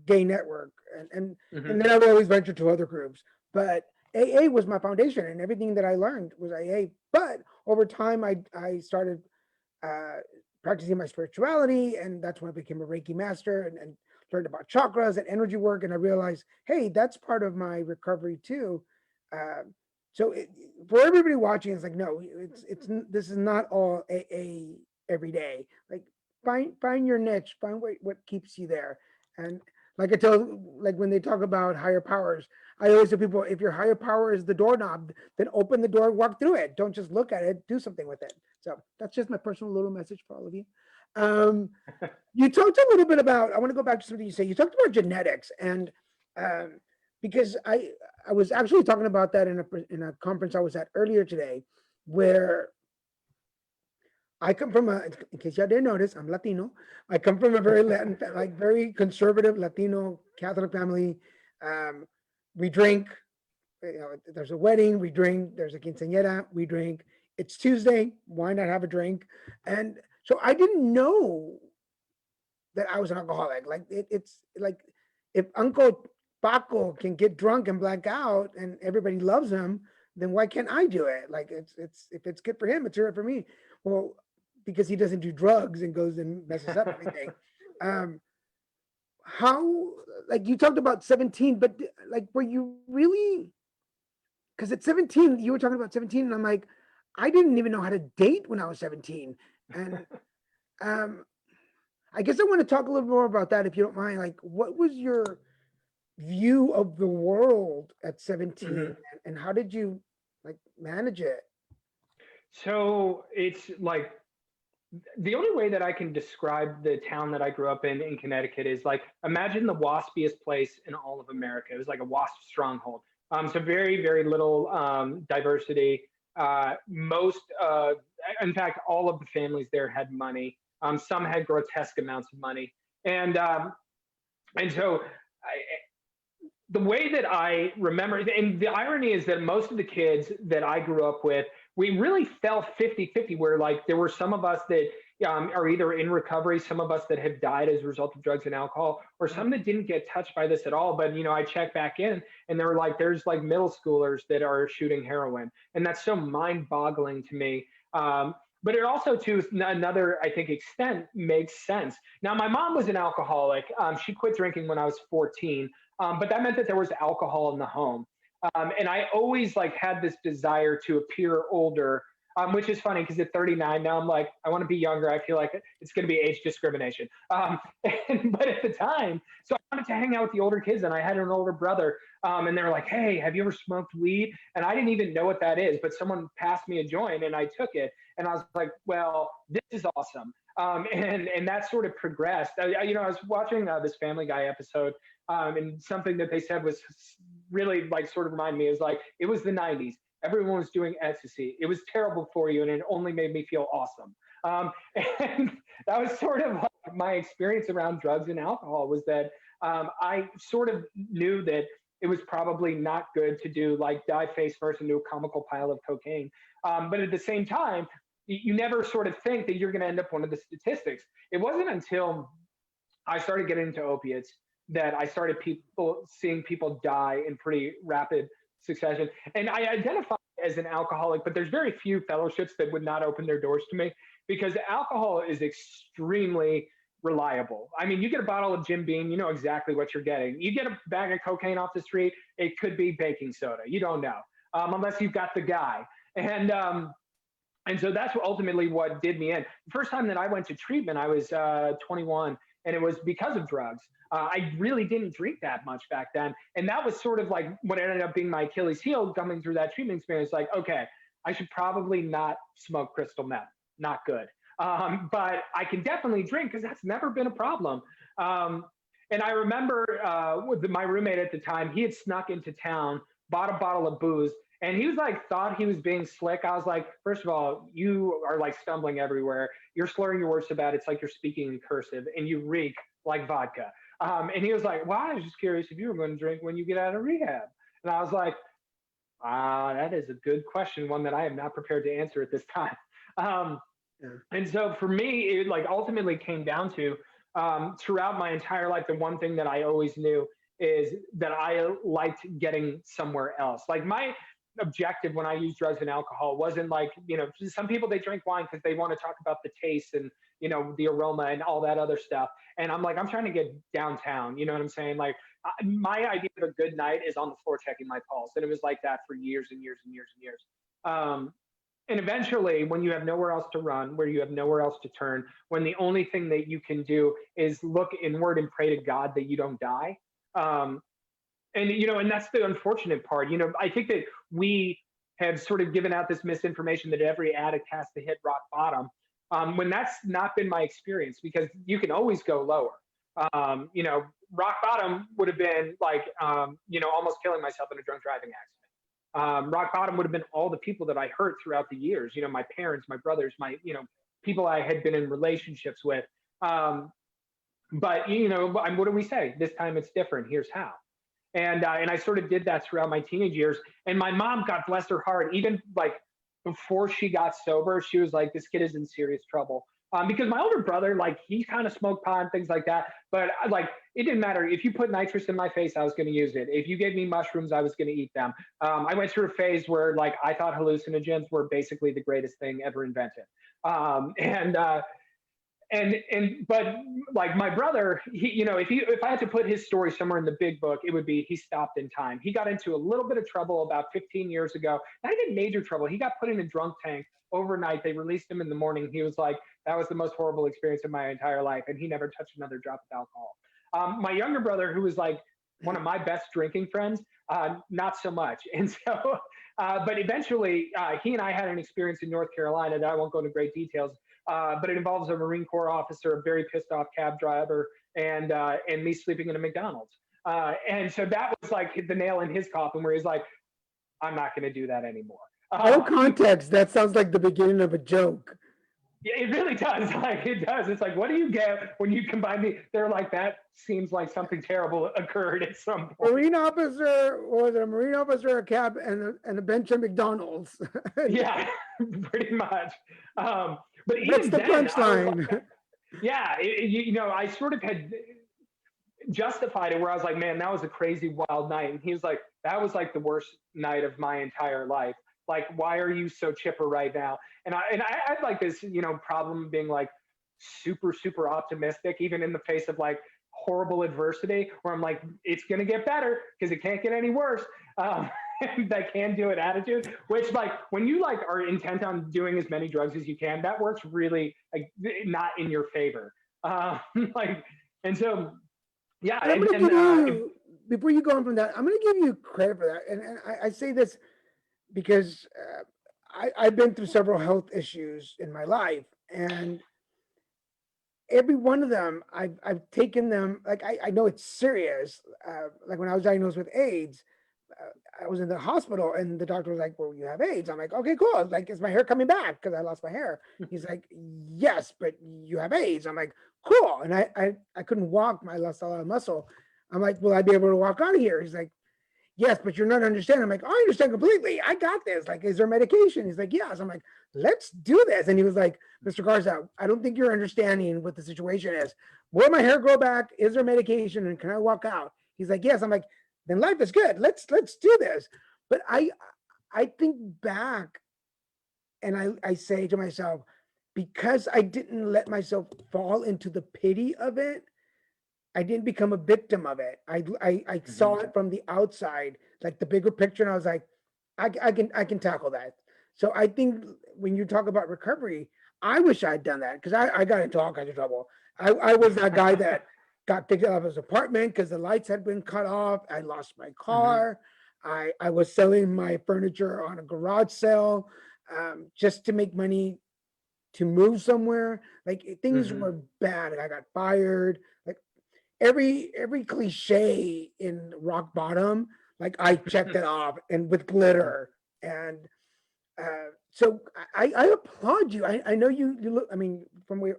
gay network, Mm-hmm. and then I've always ventured to other groups, but AA was my foundation, and everything that I learned was AA. But over time, I started uh, practicing my spirituality, and that's when I became a Reiki master and learned about chakras and energy work. And I realized, hey, that's part of my recovery too. Uh, so for everybody watching, it's like, no, it's this is not all AA every day. Like find your niche, find what keeps you there. And like I tell, like when they talk about higher powers, I always tell people, if your higher power is the doorknob, then open the door, walk through it. Don't just look at it, do something with it. So that's just my personal little message for all of you. Um, you talked a little bit about, I want to go back to something you say. You talked about genetics, and um, because I was actually talking about that in a conference I was at earlier today, where I come from in case y'all didn't notice, I'm Latino. I come from a very Latin, like very conservative Latino Catholic family. Um, we drink, there's a wedding, we drink, there's a quinceañera, we drink. It's Tuesday, why not have a drink? And so I didn't know that I was an alcoholic. Like it's like if Uncle Paco can get drunk and black out and everybody loves him, then why can't I do it? Like it's if it's good for him, it's good for me. Well, because he doesn't do drugs and goes and messes up everything. Um, how like you talked about 17, but like were you really, because at 17, you were talking about 17, and I'm like, I didn't even know how to date when I was 17. And um, I guess I want to talk a little more about that if you don't mind. Like, what was your view of the world at 17, Mm-hmm. and how did you like manage it? So it's like the only way that I can describe the town that I grew up in Connecticut is like imagine the waspiest place in all of America. It was like a wasp stronghold. So very very little diversity. Most, in fact, all of the families there had money. Some had grotesque amounts of money, and so the way that I remember, and the irony is that most of the kids that I grew up with, we really fell 50-50, where like there were some of us that are either in recovery, some of us that have died as a result of drugs and alcohol, or some that didn't get touched by this at all. But, I check back in and there were like, there's like middle schoolers that are shooting heroin. And that's so mind boggling to me. But it also, to another, I think, extent makes sense. Now, my mom was an alcoholic. She quit drinking when I was 14. But that meant that there was alcohol in the home. And I always like had this desire to appear older, which is funny because at 39 now I'm like, I want to be younger. I feel like it's going to be age discrimination. But at the time, so I wanted to hang out with the older kids, and I had an older brother, and they were like, "Hey, have you ever smoked weed?" And I didn't even know what that is, but someone passed me a joint, and I took it, and I was like, "Well, this is awesome." And that sort of progressed. I was watching this Family Guy episode, and something that they said was really like sort of remind me is like it was the 90s. Everyone was doing ecstasy. It was terrible for you, and it only made me feel awesome. And that was sort of like my experience around drugs and alcohol, was that I sort of knew that it was probably not good to do like dive face first into a comical pile of cocaine. But at the same time, you never sort of think that you're going to end up one of the statistics. It wasn't until I started getting into opiates that I started seeing people die in pretty rapid succession. And I identify as an alcoholic, but there's very few fellowships that would not open their doors to me, because alcohol is extremely reliable. I mean, you get a bottle of Jim Beam, you know exactly what you're getting. You get a bag of cocaine off the street, it could be baking soda. You don't know, unless you've got the guy. And so that's ultimately what did me in. The first time that I went to treatment, I was 21, and it was because of drugs. I really didn't drink that much back then. And that was sort of like what ended up being my Achilles heel coming through that treatment experience. Like, okay, I should probably not smoke crystal meth. Not good. But I can definitely drink, because that's never been a problem. And I remember with my roommate at the time, he had snuck into town, bought a bottle of booze, and he was like, thought he was being slick. I was like, first of all, you are like stumbling everywhere. You're slurring your words so bad, it's like you're speaking in cursive, and you reek like vodka. And he was like, well, I was just curious if you were going to drink when you get out of rehab. And I was like, that is a good question, one that I am not prepared to answer at this time. Um, Yeah. and so for me, it like ultimately came down to throughout my entire life, the one thing that I always knew is that I liked getting somewhere else. Like my objective when I used drugs and alcohol wasn't like, some people they drink wine because they want to talk about the taste and, the aroma and all that other stuff. And I'm like, I'm trying to get downtown. You know what I'm saying? Like my idea of a good night is on the floor checking my pulse. And it was like that for years and years and years and years. And eventually, when you have nowhere else to run, where you have nowhere else to turn, when the only thing that you can do is look inward and pray to God that you don't die, and that's the unfortunate part. I think that we have sort of given out this misinformation that every addict has to hit rock bottom, when that's not been my experience, because you can always go lower. Rock bottom would have been like, almost killing myself in a drunk driving accident. Rock bottom would have been all the people that I hurt throughout the years, my parents, my brothers, my, people I had been in relationships with. But, what do we say? This time it's different. Here's how. And I sort of did that throughout my teenage years. And my mom, God bless her heart, even like before she got sober, she was like, this kid is in serious trouble. Because my older brother, like he kind of smoked pot and things like that. But like, it didn't matter. If you put nitrous in my face, I was going to use it. If you gave me mushrooms, I was going to eat them. I went through a phase where like I thought hallucinogens were basically the greatest thing ever invented. But like my brother, if I had to put his story somewhere in the big book, it would be he stopped in time. He got into a little bit of trouble about 15 years ago. Not even major trouble. He got put in a drunk tank overnight. They released him in the morning. He was like, that was the most horrible experience of my entire life. And he never touched another drop of alcohol. My younger brother, who was like one of my best drinking friends, not so much. And so, but eventually he and I had an experience in North Carolina that I won't go into great details, but it involves a Marine Corps officer, a very pissed off cab driver, and me sleeping in a McDonald's. And so that was like the nail in his coffin, where he's like, I'm not going to do that anymore. Out of context, that sounds like the beginning of a joke. Yeah, it really does. Like it does. It's like, what do you get when you combine the? They're like, that seems like something terrible occurred at some point. Marine officer, was it a Marine officer, a cab, and a bench at McDonald's? Yeah, pretty much. But That's even the then, punchline. Like, yeah, I sort of had justified it where I was like, man, that was a crazy wild night. And he was like, that was like the worst night of my entire life. Like, why are you so chipper right now? And I had like this, problem being like super, super optimistic, even in the face of like horrible adversity, where I'm like, it's going to get better because it can't get any worse. That can do it attitude, which like when you like are intent on doing as many drugs as you can, that works really like not in your favor. Like, and so, yeah. I'm going to give you, before you go on from that, I'm going to give you credit for that. And I say this because I've been through several health issues in my life, and every one of them, I've taken them, like, I know it's serious. Like when I was diagnosed with AIDS, I was in the hospital and the doctor was like, well, you have AIDS. I'm like, okay, cool. Like, is my hair coming back? Because I lost my hair. He's like, yes, but you have AIDS. I'm like, cool. And I couldn't walk. I lost a lot of muscle. I'm like, will I be able to walk out of here? He's like, yes, but you're not understanding. I'm like, oh, I understand completely. I got this. Like, is there medication? He's like, yes. I'm like, let's do this. And he was like, Mr. Garza, I don't think you're understanding what the situation is. Will my hair grow back? Is there medication? And can I walk out? He's like, yes. I'm like, then life is good. Let's do this. But I think back and I say to myself, because I didn't let myself fall into the pity of it, I didn't become a victim of it. I saw it from the outside, like the bigger picture, and I was like, I can tackle that. So I think when you talk about recovery, I wish I'd done that because I got into all kinds of trouble. I was that guy that got kicked out of his apartment because the lights had been cut off. I lost my car. I was selling my furniture on a garage sale just to make money to move somewhere. Like things were bad. I got fired. Like every cliche in rock bottom, like I checked it off and with glitter. And so I applaud you. I know you look, I mean, from where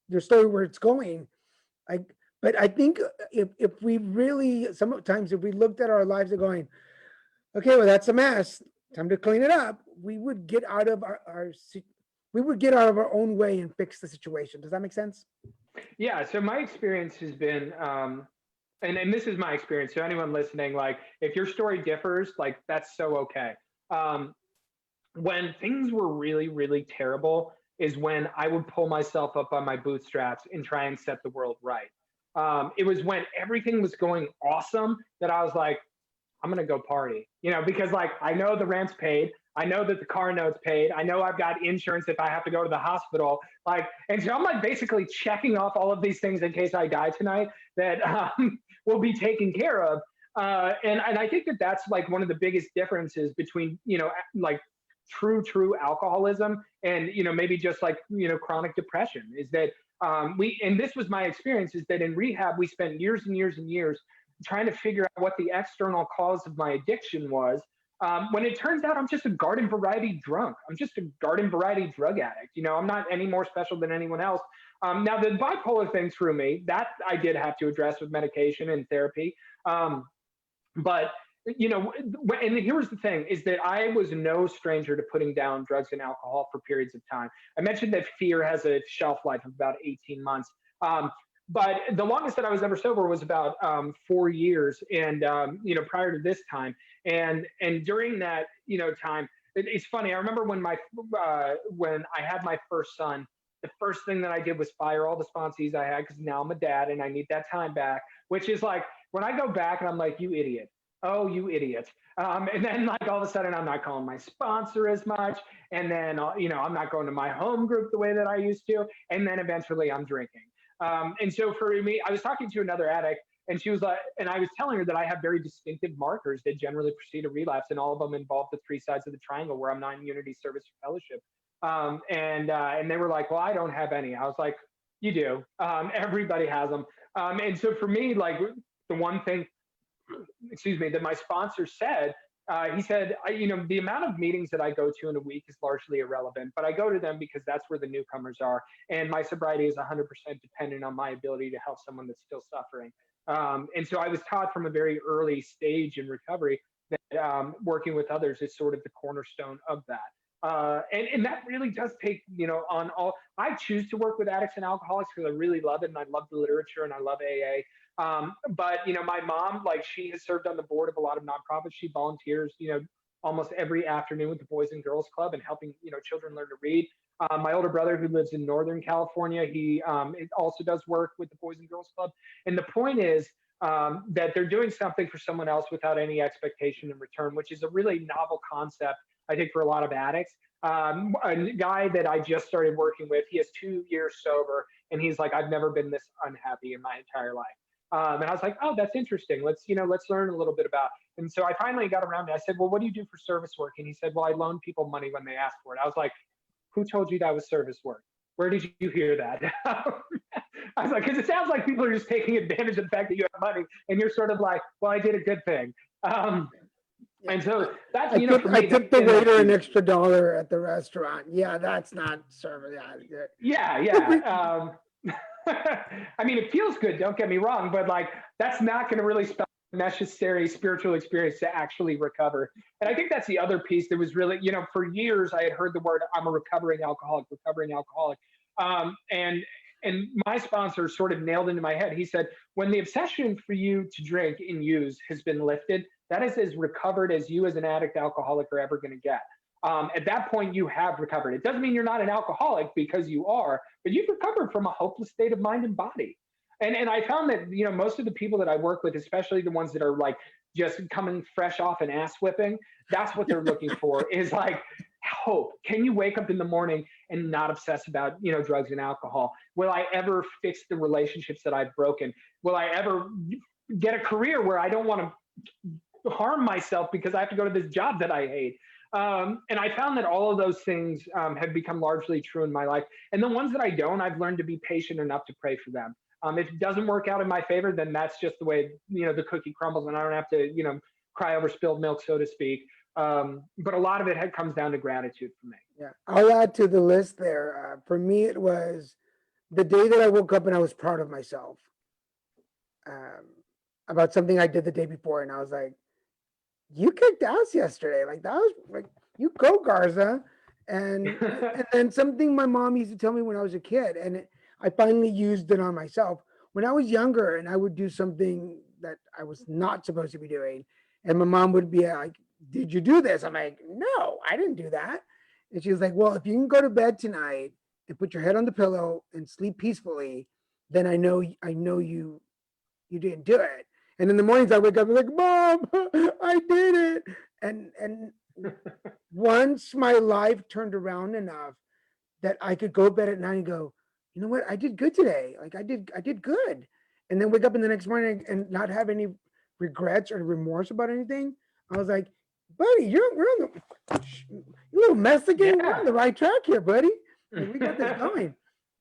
your story, where it's going, like, But I think if we really, sometimes if we looked at our lives and going, okay, well, that's a mess, time to clean it up, we would get out of we would get out of our own way and fix the situation. Does that make sense? Yeah. So my experience has been, and this is my experience. So anyone listening, like if your story differs, like that's so okay. Um, when things were really, really terrible is when I would pull myself up on my bootstraps and try and set the world right. It was when everything was going awesome that I was like, I'm gonna go party, because like I know the rent's paid, I know that the car note's paid, I know I've got insurance if I have to go to the hospital, like, and so I'm like basically checking off all of these things in case I die tonight that will be taken care of. And I think that that's like one of the biggest differences between like true alcoholism and maybe just like chronic depression is that we and this was my experience is that in rehab we spent years and years and years trying to figure out what the external cause of my addiction was. When it turns out I'm just a garden variety drunk. I'm just a garden variety drug addict. I'm not any more special than anyone else. Now, the bipolar thing threw me. That I did have to address with medication and therapy. But, and here's the thing is that I was no stranger to putting down drugs and alcohol for periods of time. I mentioned that fear has a shelf life of about 18 months. But the longest that I was ever sober was about 4 years, and prior to this time, and during that time, it's funny. I remember when when I had my first son, the first thing that I did was fire all the sponsees I had because now I'm a dad and I need that time back. Which is like when I go back and I'm like, you idiot, oh you idiot, and then like all of a sudden I'm not calling my sponsor as much, and then I'm not going to my home group the way that I used to, and then eventually I'm drinking. And so for me, I was talking to another addict, and she was like, and I was telling her that I have very distinctive markers that generally precede a relapse, and all of them involve the three sides of the triangle where I'm not in unity, service, or fellowship. And they were like, well, I don't have any. I was like, you do. Everybody has them. And so for me, like the one thing, excuse me, that my sponsor said, he said, the amount of meetings that I go to in a week is largely irrelevant, but I go to them because that's where the newcomers are. And my sobriety is 100% dependent on my ability to help someone that's still suffering. And so I was taught from a very early stage in recovery that working with others is sort of the cornerstone of that. And that really does take, on all, I choose to work with addicts and alcoholics because I really love it. And I love the literature and I love AA. But my mom, like she has served on the board of a lot of nonprofits. She volunteers, almost every afternoon with the Boys and Girls Club and helping, children learn to read. My older brother who lives in Northern California, he also does work with the Boys and Girls Club. And the point is that they're doing something for someone else without any expectation in return, which is a really novel concept, I think, for a lot of addicts. A guy that I just started working with, he has 2 years sober, and he's like, I've never been this unhappy in my entire life. And I was like, oh, that's interesting. Let's learn a little bit about. And so I finally got around to it. I said, well, what do you do for service work? And he said, well, I loan people money when they ask for it. I was like, who told you that was service work? Where did you hear that? I was like, because it sounds like people are just taking advantage of the fact that you have money, and you're sort of like, well, I did a good thing. And so that's, for me, I tipped the waiter an extra $1 at the restaurant. Yeah, that's not service. Yeah. I mean, it feels good, don't get me wrong, but like that's not going to really spell necessary spiritual experience to actually recover. And I think that's the other piece that was really, for years I had heard the word, I'm a recovering alcoholic. And my sponsor sort of nailed into my head. He said, when the obsession for you to drink and use has been lifted, that is as recovered as you as an addict alcoholic are ever going to get. At that point, you have recovered. It doesn't mean you're not an alcoholic because you are, but you've recovered from a hopeless state of mind and body. And I found that, most of the people that I work with, especially the ones that are like just coming fresh off an ass whipping, that's what they're looking for is like hope. Can you wake up in the morning and not obsess about, drugs and alcohol? Will I ever fix the relationships that I've broken? Will I ever get a career where I don't want to harm myself because I have to go to this job that I hate? And I found that all of those things have become largely true in my life. And the ones that I don't, I've learned to be patient enough to pray for them. If it doesn't work out in my favor, then that's just the way, the cookie crumbles, and I don't have to, cry over spilled milk, so to speak. But a lot of it comes down to gratitude for me. Yeah, I'll add to the list there. For me, it was the day that I woke up and I was proud of myself. um, about something I did the day before, and I was like, "You kicked ass yesterday. Like that was like you go, Garza." And then something my mom used to tell me when I was a kid, and I finally used it on myself when I was younger, and I would do something that I was not supposed to be doing, and my mom would be like, "Did you do this?" I'm like, "No, I didn't do that." And she was like, "Well, if you can go to bed tonight and put your head on the pillow and sleep peacefully, then I know you didn't do it." And in the mornings I wake up and like, "Mom, I did it." And once my life turned around enough that I could go to bed at night and go, "You know what? I did good today. Like I did good." And then wake up in the next morning and not have any regrets or remorse about anything. I was like, "Buddy, we're on the you little Mexican. We're on Yeah. the right track here, buddy. Like we got this going."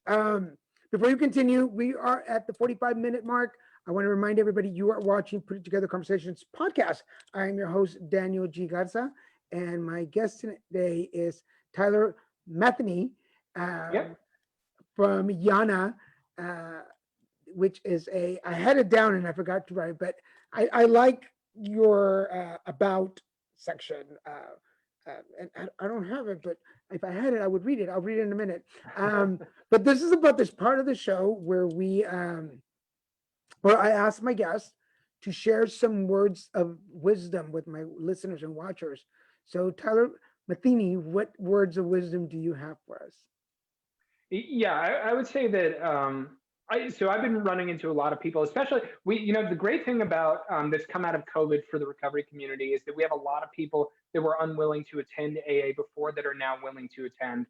Um, Before you continue, we are at the 45-minute mark. I want to remind everybody you are watching Put It Together Conversations podcast. I am your host, Daniel G. Garza, and my guest today is Tyler Matheny um, Yep. from YANA, uh, which is I had it down and I forgot to write, but I like your about section. And I don't have it, but if I had it, I would read it. I'll read it in a minute. But this is about this part of the show where I ask my guests to share some words of wisdom with my listeners and watchers. So, Tyler Matheny, what words of wisdom do you have for us? Yeah, I would say that so I've been running into a lot of people, especially the great thing about that's come out of COVID for the recovery community is that we have a lot of people that were unwilling to attend AA before that are now willing to attend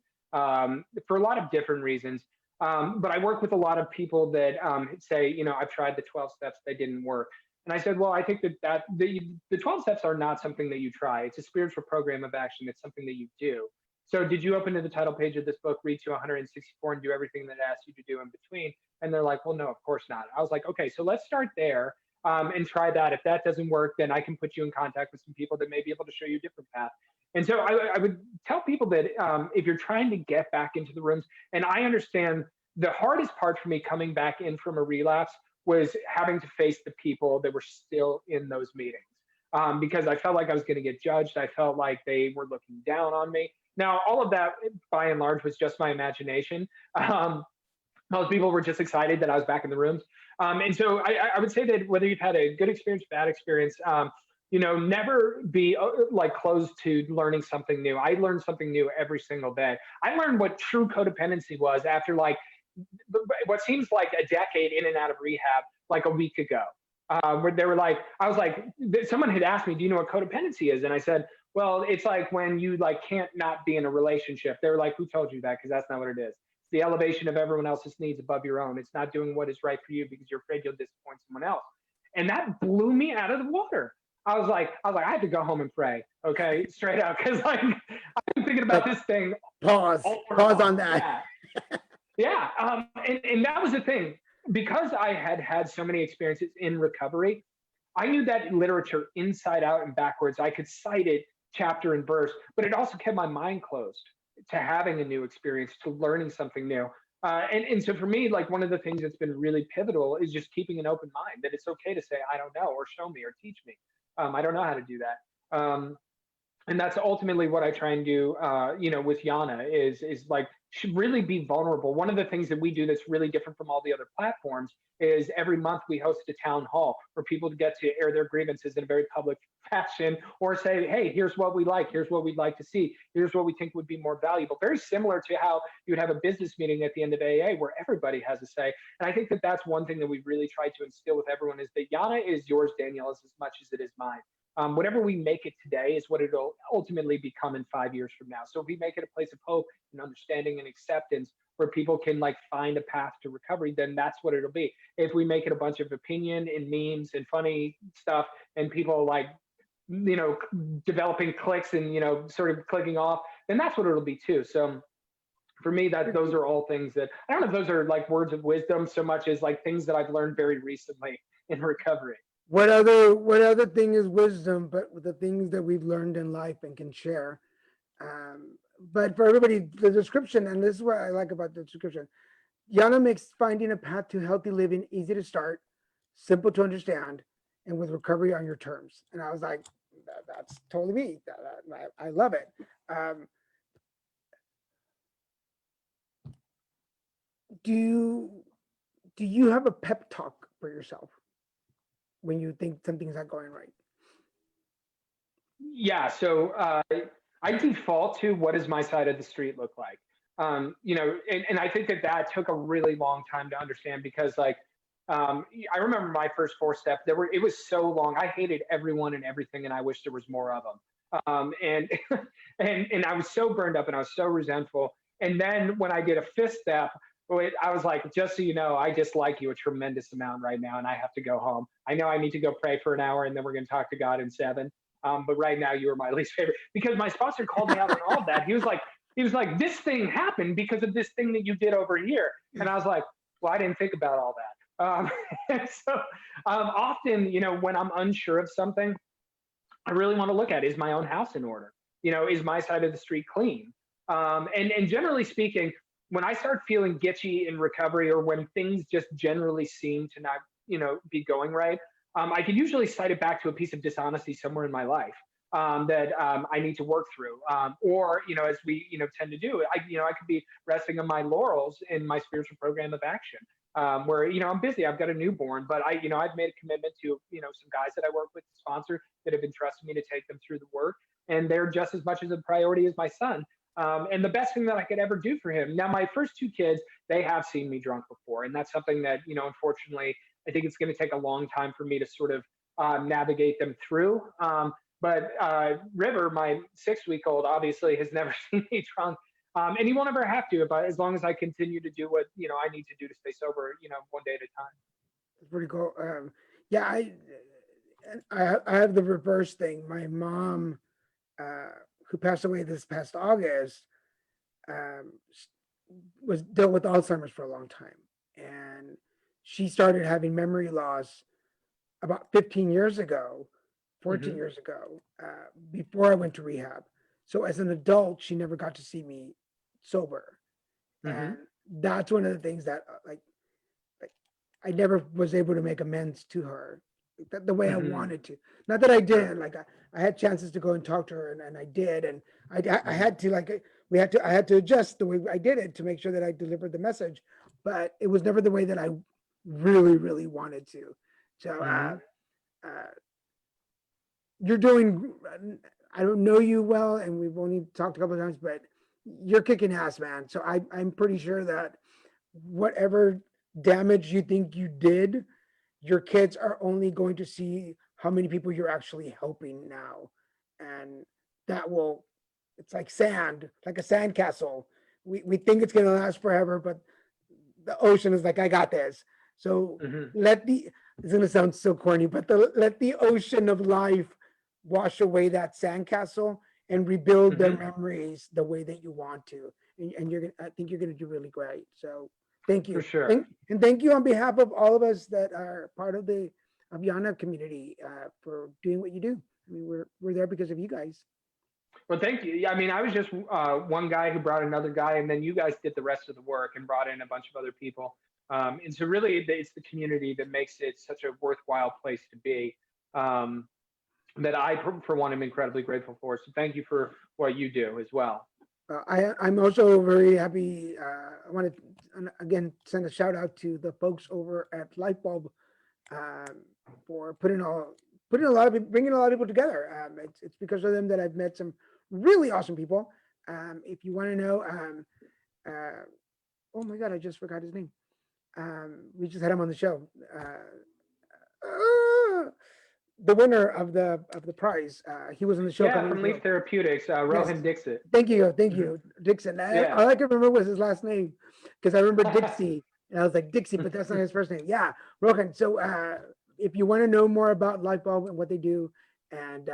for a lot of different reasons. But I work with a lot of people that say, I've tried the 12 steps, they didn't work. And I said, well, I think that the 12 steps are not something that you try. It's a spiritual program of action. It's something that you do. So did you open to the title page of this book, read to 164 and do everything that it asks you to do in between? And they're like, well, no, of course not. I was like, okay, so let's start there and try that. If that doesn't work, then I can put you in contact with some people that may be able to show you a different path. And so I would tell people that if you're trying to get back into the rooms, and I understand the hardest part for me coming back in from a relapse was having to face the people that were still in those meetings. Because I felt like I was going to get judged. I felt like they were looking down on me. Now, all of that, by and large, was just my imagination. Most people were just excited that I was back in the rooms. And so I would say that whether you've had a good experience, bad experience, never be like closed to learning something new. I learned something new every single day. I learned what true codependency was after like what seems like a decade in and out of rehab, like a week ago. Where they were like, I was like, someone had asked me, do you know what codependency is? And I said, well, it's like when you like can't not be in a relationship. They were like, who told you that? Because that's not what it is. It's the elevation of everyone else's needs above your own. It's not doing what is right for you because you're afraid you'll disappoint someone else. And that blew me out of the water. I had to go home and pray. Okay, straight up, because like I've been thinking about But this thing pause, all pause long. on that. Yeah, yeah. And that was the thing because I had had so many experiences in recovery. I knew that literature inside out and backwards. I could cite it chapter and verse, but it also kept my mind closed to having a new experience, to learning something new. And so for me, like one of the things that's been really pivotal is just keeping an open mind that it's okay to say, I don't know, or show me or teach me. I don't know how to do that. And that's ultimately what I try and do, with YANA is like should really be vulnerable. One of the things that we do that's really different from all the other platforms is every month we host a town hall for people to get to air their grievances in a very public fashion or say, hey, here's what we like, here's what we'd like to see, here's what we think would be more valuable. Very similar to how you'd have a business meeting at the end of AA where everybody has a say. And I think that that's one thing that we've really tried to instill with everyone is that YANA is yours, Daniel, as much as it is mine. Whatever we make it today is what it'll ultimately become in 5 years from now. So if we make it a place of hope and understanding and acceptance where people can like find a path to recovery, then that's what it'll be. If we make it a bunch of opinion and memes and funny stuff and people like, developing clicks and, sort of clicking off, then that's what it'll be too. So for me, that those are all things that I don't know if those are like words of wisdom so much as like things that I've learned very recently in recovery. What other thing is wisdom, but the things that we've learned in life and can share. But for everybody, the description, and this is what I like about the description. Yana makes finding a path to healthy living easy to start. simple to understand, and with recovery on your terms. And I was like, that's totally me. I love it. Um, do you have a pep talk for yourself when you think something's not going right? Yeah. So I default to what does my side of the street look like? And I think that took a really long time to understand because I remember my first 4 step. It was so long. I hated everyone and everything, and I wish there was more of them. And and I was so burned up, and I was so resentful. And then when I did a 5th step, I was like, just so you know, I dislike you a tremendous amount right now, and I have to go home. I know I need to go pray for an hour, and then we're going to talk to God in 7. But right now, you are my least favorite because my sponsor called me out on all of that. He was like, this thing happened because of this thing that you did over here, and I was like, well, I didn't think about all that. And so often, when I'm unsure of something, I really want to look at is my own house in order? Is my side of the street clean? And generally speaking, when I start feeling gitchy in recovery or when things just generally seem to not, be going right, I can usually cite it back to a piece of dishonesty somewhere in my life that I need to work through. Or, as we, tend to do, I could be resting on my laurels in my spiritual program of action. Where I'm busy, I've got a newborn, but I've made a commitment to some guys that I work with, sponsor that have entrusted me to take them through the work, and they're just as much as a priority as my son. And the best thing that I could ever do for him. Now, my first 2 kids, they have seen me drunk before, and that's something that unfortunately, I think it's going to take a long time for me to sort of navigate them through. But River, my 6-week-old, obviously has never seen me drunk. And he won't ever have to, but as long as I continue to do what I need to do to stay sober, one day at a time. It's pretty cool. Yeah, I have the reverse thing. My mom, uh, who passed away this past August, um, was dealt with Alzheimer's for a long time, and she started having memory loss about 15 years ago, 14 Hmm. years ago, before I went to rehab. So as an adult, she never got to see me sober, and Hmm. that's one of the things that like I never was able to make amends to her the way I Hmm. wanted to. Not that I Sure. did. Like I had chances to go and talk to her, and I did, and I Hmm. had to I had to adjust the way I did it to make sure that I delivered the message, but it was never the way that I really wanted to. So Hmm. uh, you're doing. I don't know you well, and we've only talked a couple of times, but you're kicking ass, man. So I'm pretty sure that whatever damage you think you did, your kids are only going to see how many people you're actually helping now. And that will, it's like sand, like a sand castle. We think it's going to last forever, but the ocean is like, I got this. So Hmm. let the, it's going to sound so corny, but let the ocean of life wash away that sandcastle and rebuild their Hmm. memories the way that you want to. And you're going to, I think you're going to do really great. So thank For you. sure. And thank you on behalf of all of us that are part of the of YANA community for doing what you do. I mean, we're there because of you guys. Well, thank you. Yeah, I mean, I was just one guy who brought another guy, and then you guys did the rest of the work and brought in a bunch of other people. And so, really, it's the community that makes it such a worthwhile place to be. Um, that I, for one, am incredibly grateful for. So, thank you for what you do as well. I'm also very happy. I want to again send a shout out to the folks over at Lightbulb um, for putting a lot of bringing a lot of people together. It's because of them that I've met some really awesome people. If you want to know, uh, oh my god, I just forgot his name. We just had him on the show. Uh, the winner of the prize. He was on the show a Yeah, couple from weeks Leaf ago. Therapeutics, Yes. Rohan Dixit. Thank Hmm. you, Dixon. Yeah. All I can remember was his last name because I remember Dixie, and I was like Dixie, but that's not his first name. Yeah, Rohan. So if you want to know more about Lifebulb and what they do, and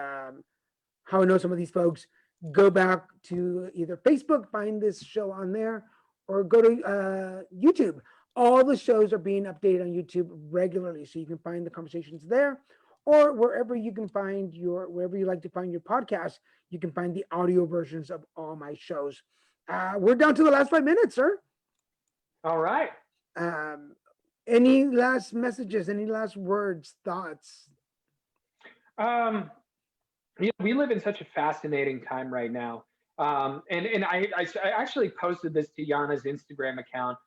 how I know some of these folks, go back to either Facebook, find this show on there, or go to YouTube. All the shows are being updated on YouTube regularly, so you can find the conversations there, or wherever you can find wherever you like to find your podcast, you can find the audio versions of all my shows. We're down to the last 5 minutes, sir. All right. Um, Any last messages? Any last words, thoughts? Um, we live in such a fascinating time right now. And I actually posted this to Yana's Instagram account,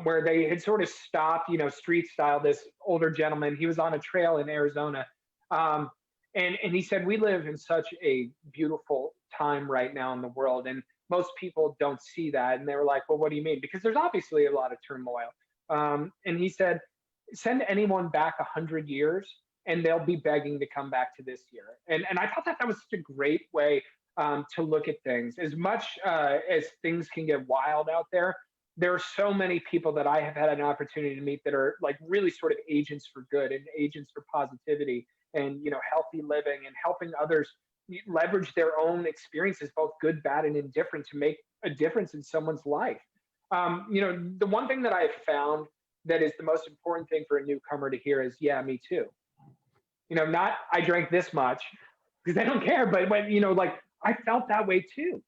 where they had sort of stopped, street style, this older gentleman. He was on a trail in Arizona. Um, and he said, we live in such a beautiful time right now in the world. And most people don't see that. And they were like, well, what do you mean? Because there's obviously a lot of turmoil. And he said, send anyone back 100 years and they'll be begging to come back to this year. And I thought that that was such a great way to look at things. As much as things can get wild out there, there are so many people that I have had an opportunity to meet that are like really sort of agents for good and agents for positivity and healthy living and helping others leverage their own experiences, both good, bad, and indifferent, to make a difference in someone's life. The one thing that I've found that is the most important thing for a newcomer to hear is, yeah, me too. Not I drank this much, because they don't care, but when, like I felt that way too.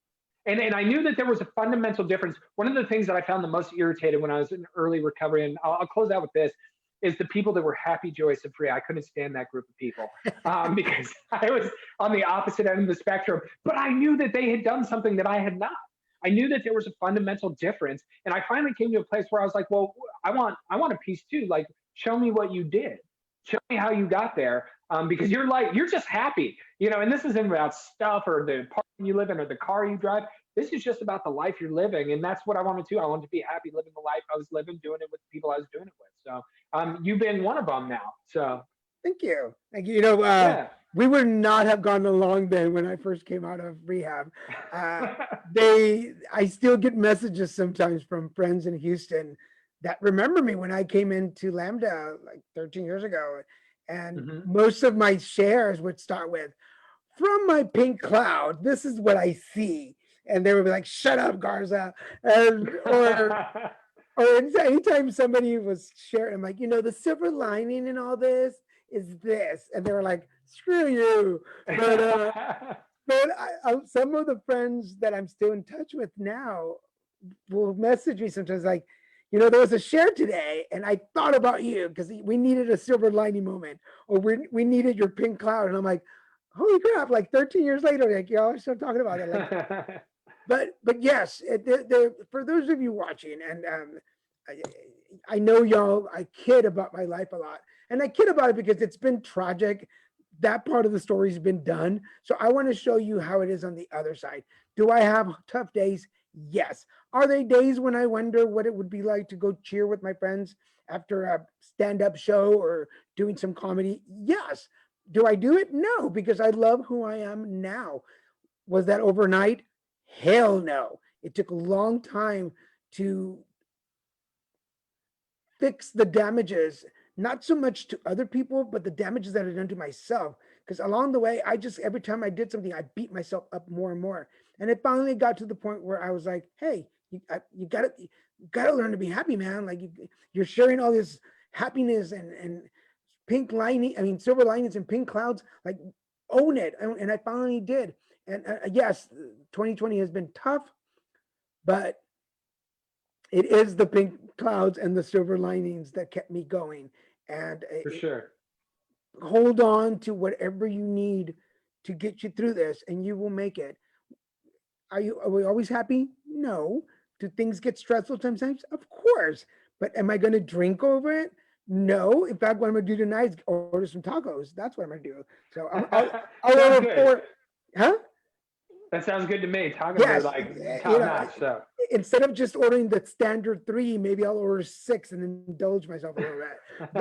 And I knew that there was a fundamental difference. One of the things that I found the most irritated when I was in early recovery, and I'll close out with this, is the people that were happy, joyous, and free. I couldn't stand that group of people because I was on the opposite end of the spectrum, but I knew that they had done something that I had not. I knew that there was a fundamental difference. And I finally came to a place where I was like, well, I want a piece too. Like, show me what you did. Show me how you got there. Because you're just happy, and this isn't about stuff or the apartment you live in or the car you drive. This is just about the life you're living. And that's what I wanted to do. I wanted to be happy living the life I was living, doing it with the people I was doing it with. So you've been one of them now. So Thank you. Thank you. yeah. We would not have gone along then when I first came out of rehab. I still get messages sometimes from friends in Houston that remember me when I came into Lambda like 13 years ago. And Mhm. most of my shares would start with, from my pink cloud, this is what I see. And they would be like, shut up, Garza. And, or anytime somebody was sharing, I'm like, the silver lining in all this is this. And they were like, screw you. But some of the friends that I'm still in touch with now will message me sometimes like, there was a share today and I thought about you because we needed a silver lining moment, or we needed your pink cloud. And I'm like, holy crap, like 13 years later, like, y'all are still talking about it. Like, but yes, for those of you watching, and I know y'all, I kid about my life a lot. And I kid about it because it's been tragic. That part of the story's been done. So I want to show you how it is on the other side. Do I have tough days? Yes. Are there days when I wonder what it would be like to go cheer with my friends after a stand-up show or doing some comedy? Yes. Do I do it? No, because I love who I am now. Was that overnight? Hell no. It took a long time to fix the damages, not so much to other people, but the damages that are done to myself. Because along the way, every time I did something, I beat myself up more and more. And it finally got to the point where I was like, hey, you gotta learn to be happy, man. Like you're sharing all this happiness and pink lining, I mean, silver linings and pink clouds, like own it. And I finally did. And yes, 2020 has been tough, but it is the pink clouds and the silver linings that kept me going. And For sure. hold on to whatever you need to get you through this, and you will make it. Are we always happy? No. Do things get stressful sometimes? Of course. But am I going to drink over it? No. In fact, what I'm going to do tonight is order some tacos. That's what I'm going to do. So I'll Sounds order good. four. Huh? That sounds good to me. Tacos are Yes. like top notch. So Instead of just ordering the standard three, maybe I'll order six and indulge myself a little bit.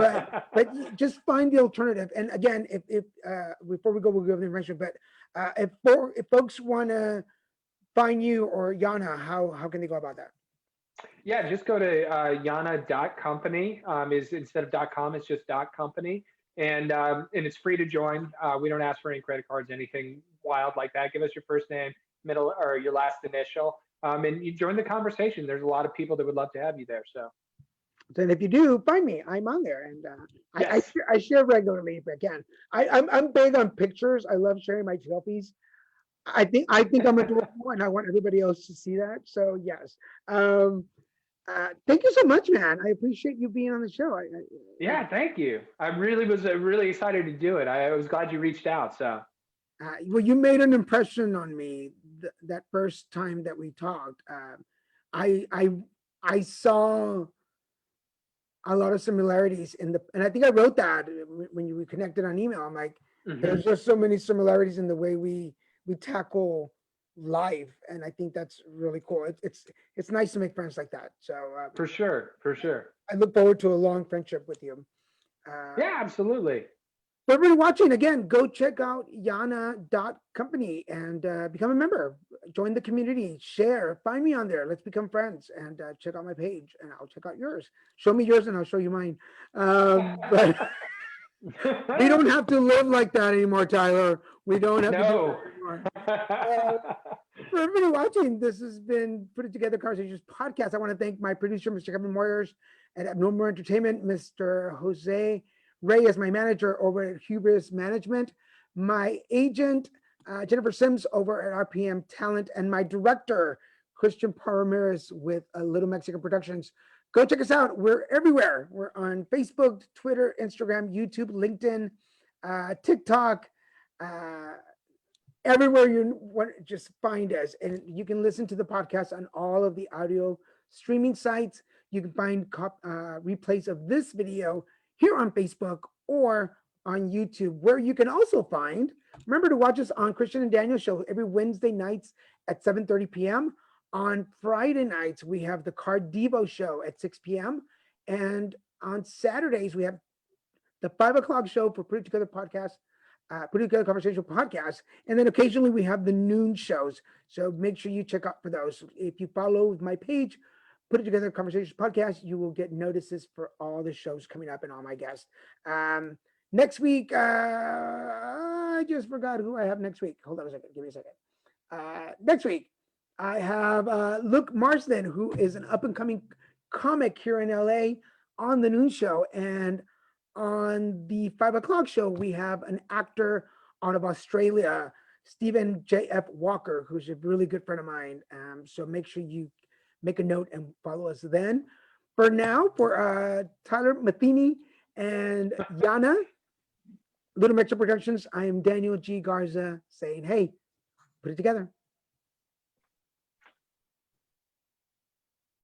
But just find the alternative. And again, if before we go, we'll give the information. But if folks want to find you or Yana, how can they go about that? yeah, just go to yana.company. Is instead of .com, it's just .company, and it's free to join. We don't ask for any credit cards, anything wild like that. Give us your first name, middle, or your last initial, and you join the conversation. There's a lot of people that would love to have you there. So And if you do, find me. I'm on there, and yes. I share regularly if I can. I'm big on pictures. I love sharing my selfies. I think I'm adorable, and I want everybody else to see that. So yes. Thank you so much, man. I appreciate you being on the show. Yeah, thank you. I really was really excited to do it. I was glad you reached out. So Well, you made an impression on me that first time that we talked. I I I saw a lot of similarities in the, and I think I wrote that when we connected on email. I'm like, there's mhm. just so many similarities in the way we tackle life, and I think that's really cool. It's nice to make friends like that. So For sure, for sure. I look forward to a long friendship with you. Uh, Yeah, absolutely. For everybody watching, again, go check out YANA.company and become a member. Join the community, share, find me on there. Let's become friends and check out my page and I'll check out yours. Show me yours and I'll show you mine. But we don't have to live like that anymore, Tyler. We don't have to do No. that anymore. Uh, for everybody watching, this has been Put It Together Conversations podcast. I want to thank my producer, Mr. Kevin Moyers at Abnormal Entertainment, Mr. Jose Ray is my manager over at Hubris Management, my agent, Jennifer Sims over at RPM Talent, and my director, Christian Ramirez with Little Mexican Productions. Go check us out. We're everywhere. We're on Facebook, Twitter, Instagram, YouTube, LinkedIn, TikTok, everywhere you want, just find us. And you can listen to the podcast on all of the audio streaming sites. You can find replays of this video here on Facebook or on YouTube, where you can also find, remember to watch us on Christian and Daniel show every Wednesday nights at 7:30 p.m. On Friday nights, we have the Card Devo show at 6 p.m. And on Saturdays, we have the 5 o'clock show for Put It Together podcast, Put It Together Conversation podcast. And then occasionally we have the noon shows. So make sure you check out for those. If you follow my page, Put It Together Conversations podcast, you will get notices for all the shows coming up and all my guests. Next week, I just forgot who I have next week. Hold on a second. Give me a second. Next week, I have Luke Marsden, who is an up and coming comic here in LA on the noon show. And on the 5 o'clock show, we have an actor out of Australia, Stephen J.F. Walker, who's a really good friend of mine. So make sure you make a note and follow us then. For now, for Tyler Matheny and Yana, Little Metro Productions, I am Daniel G. Garza saying, hey, put it together.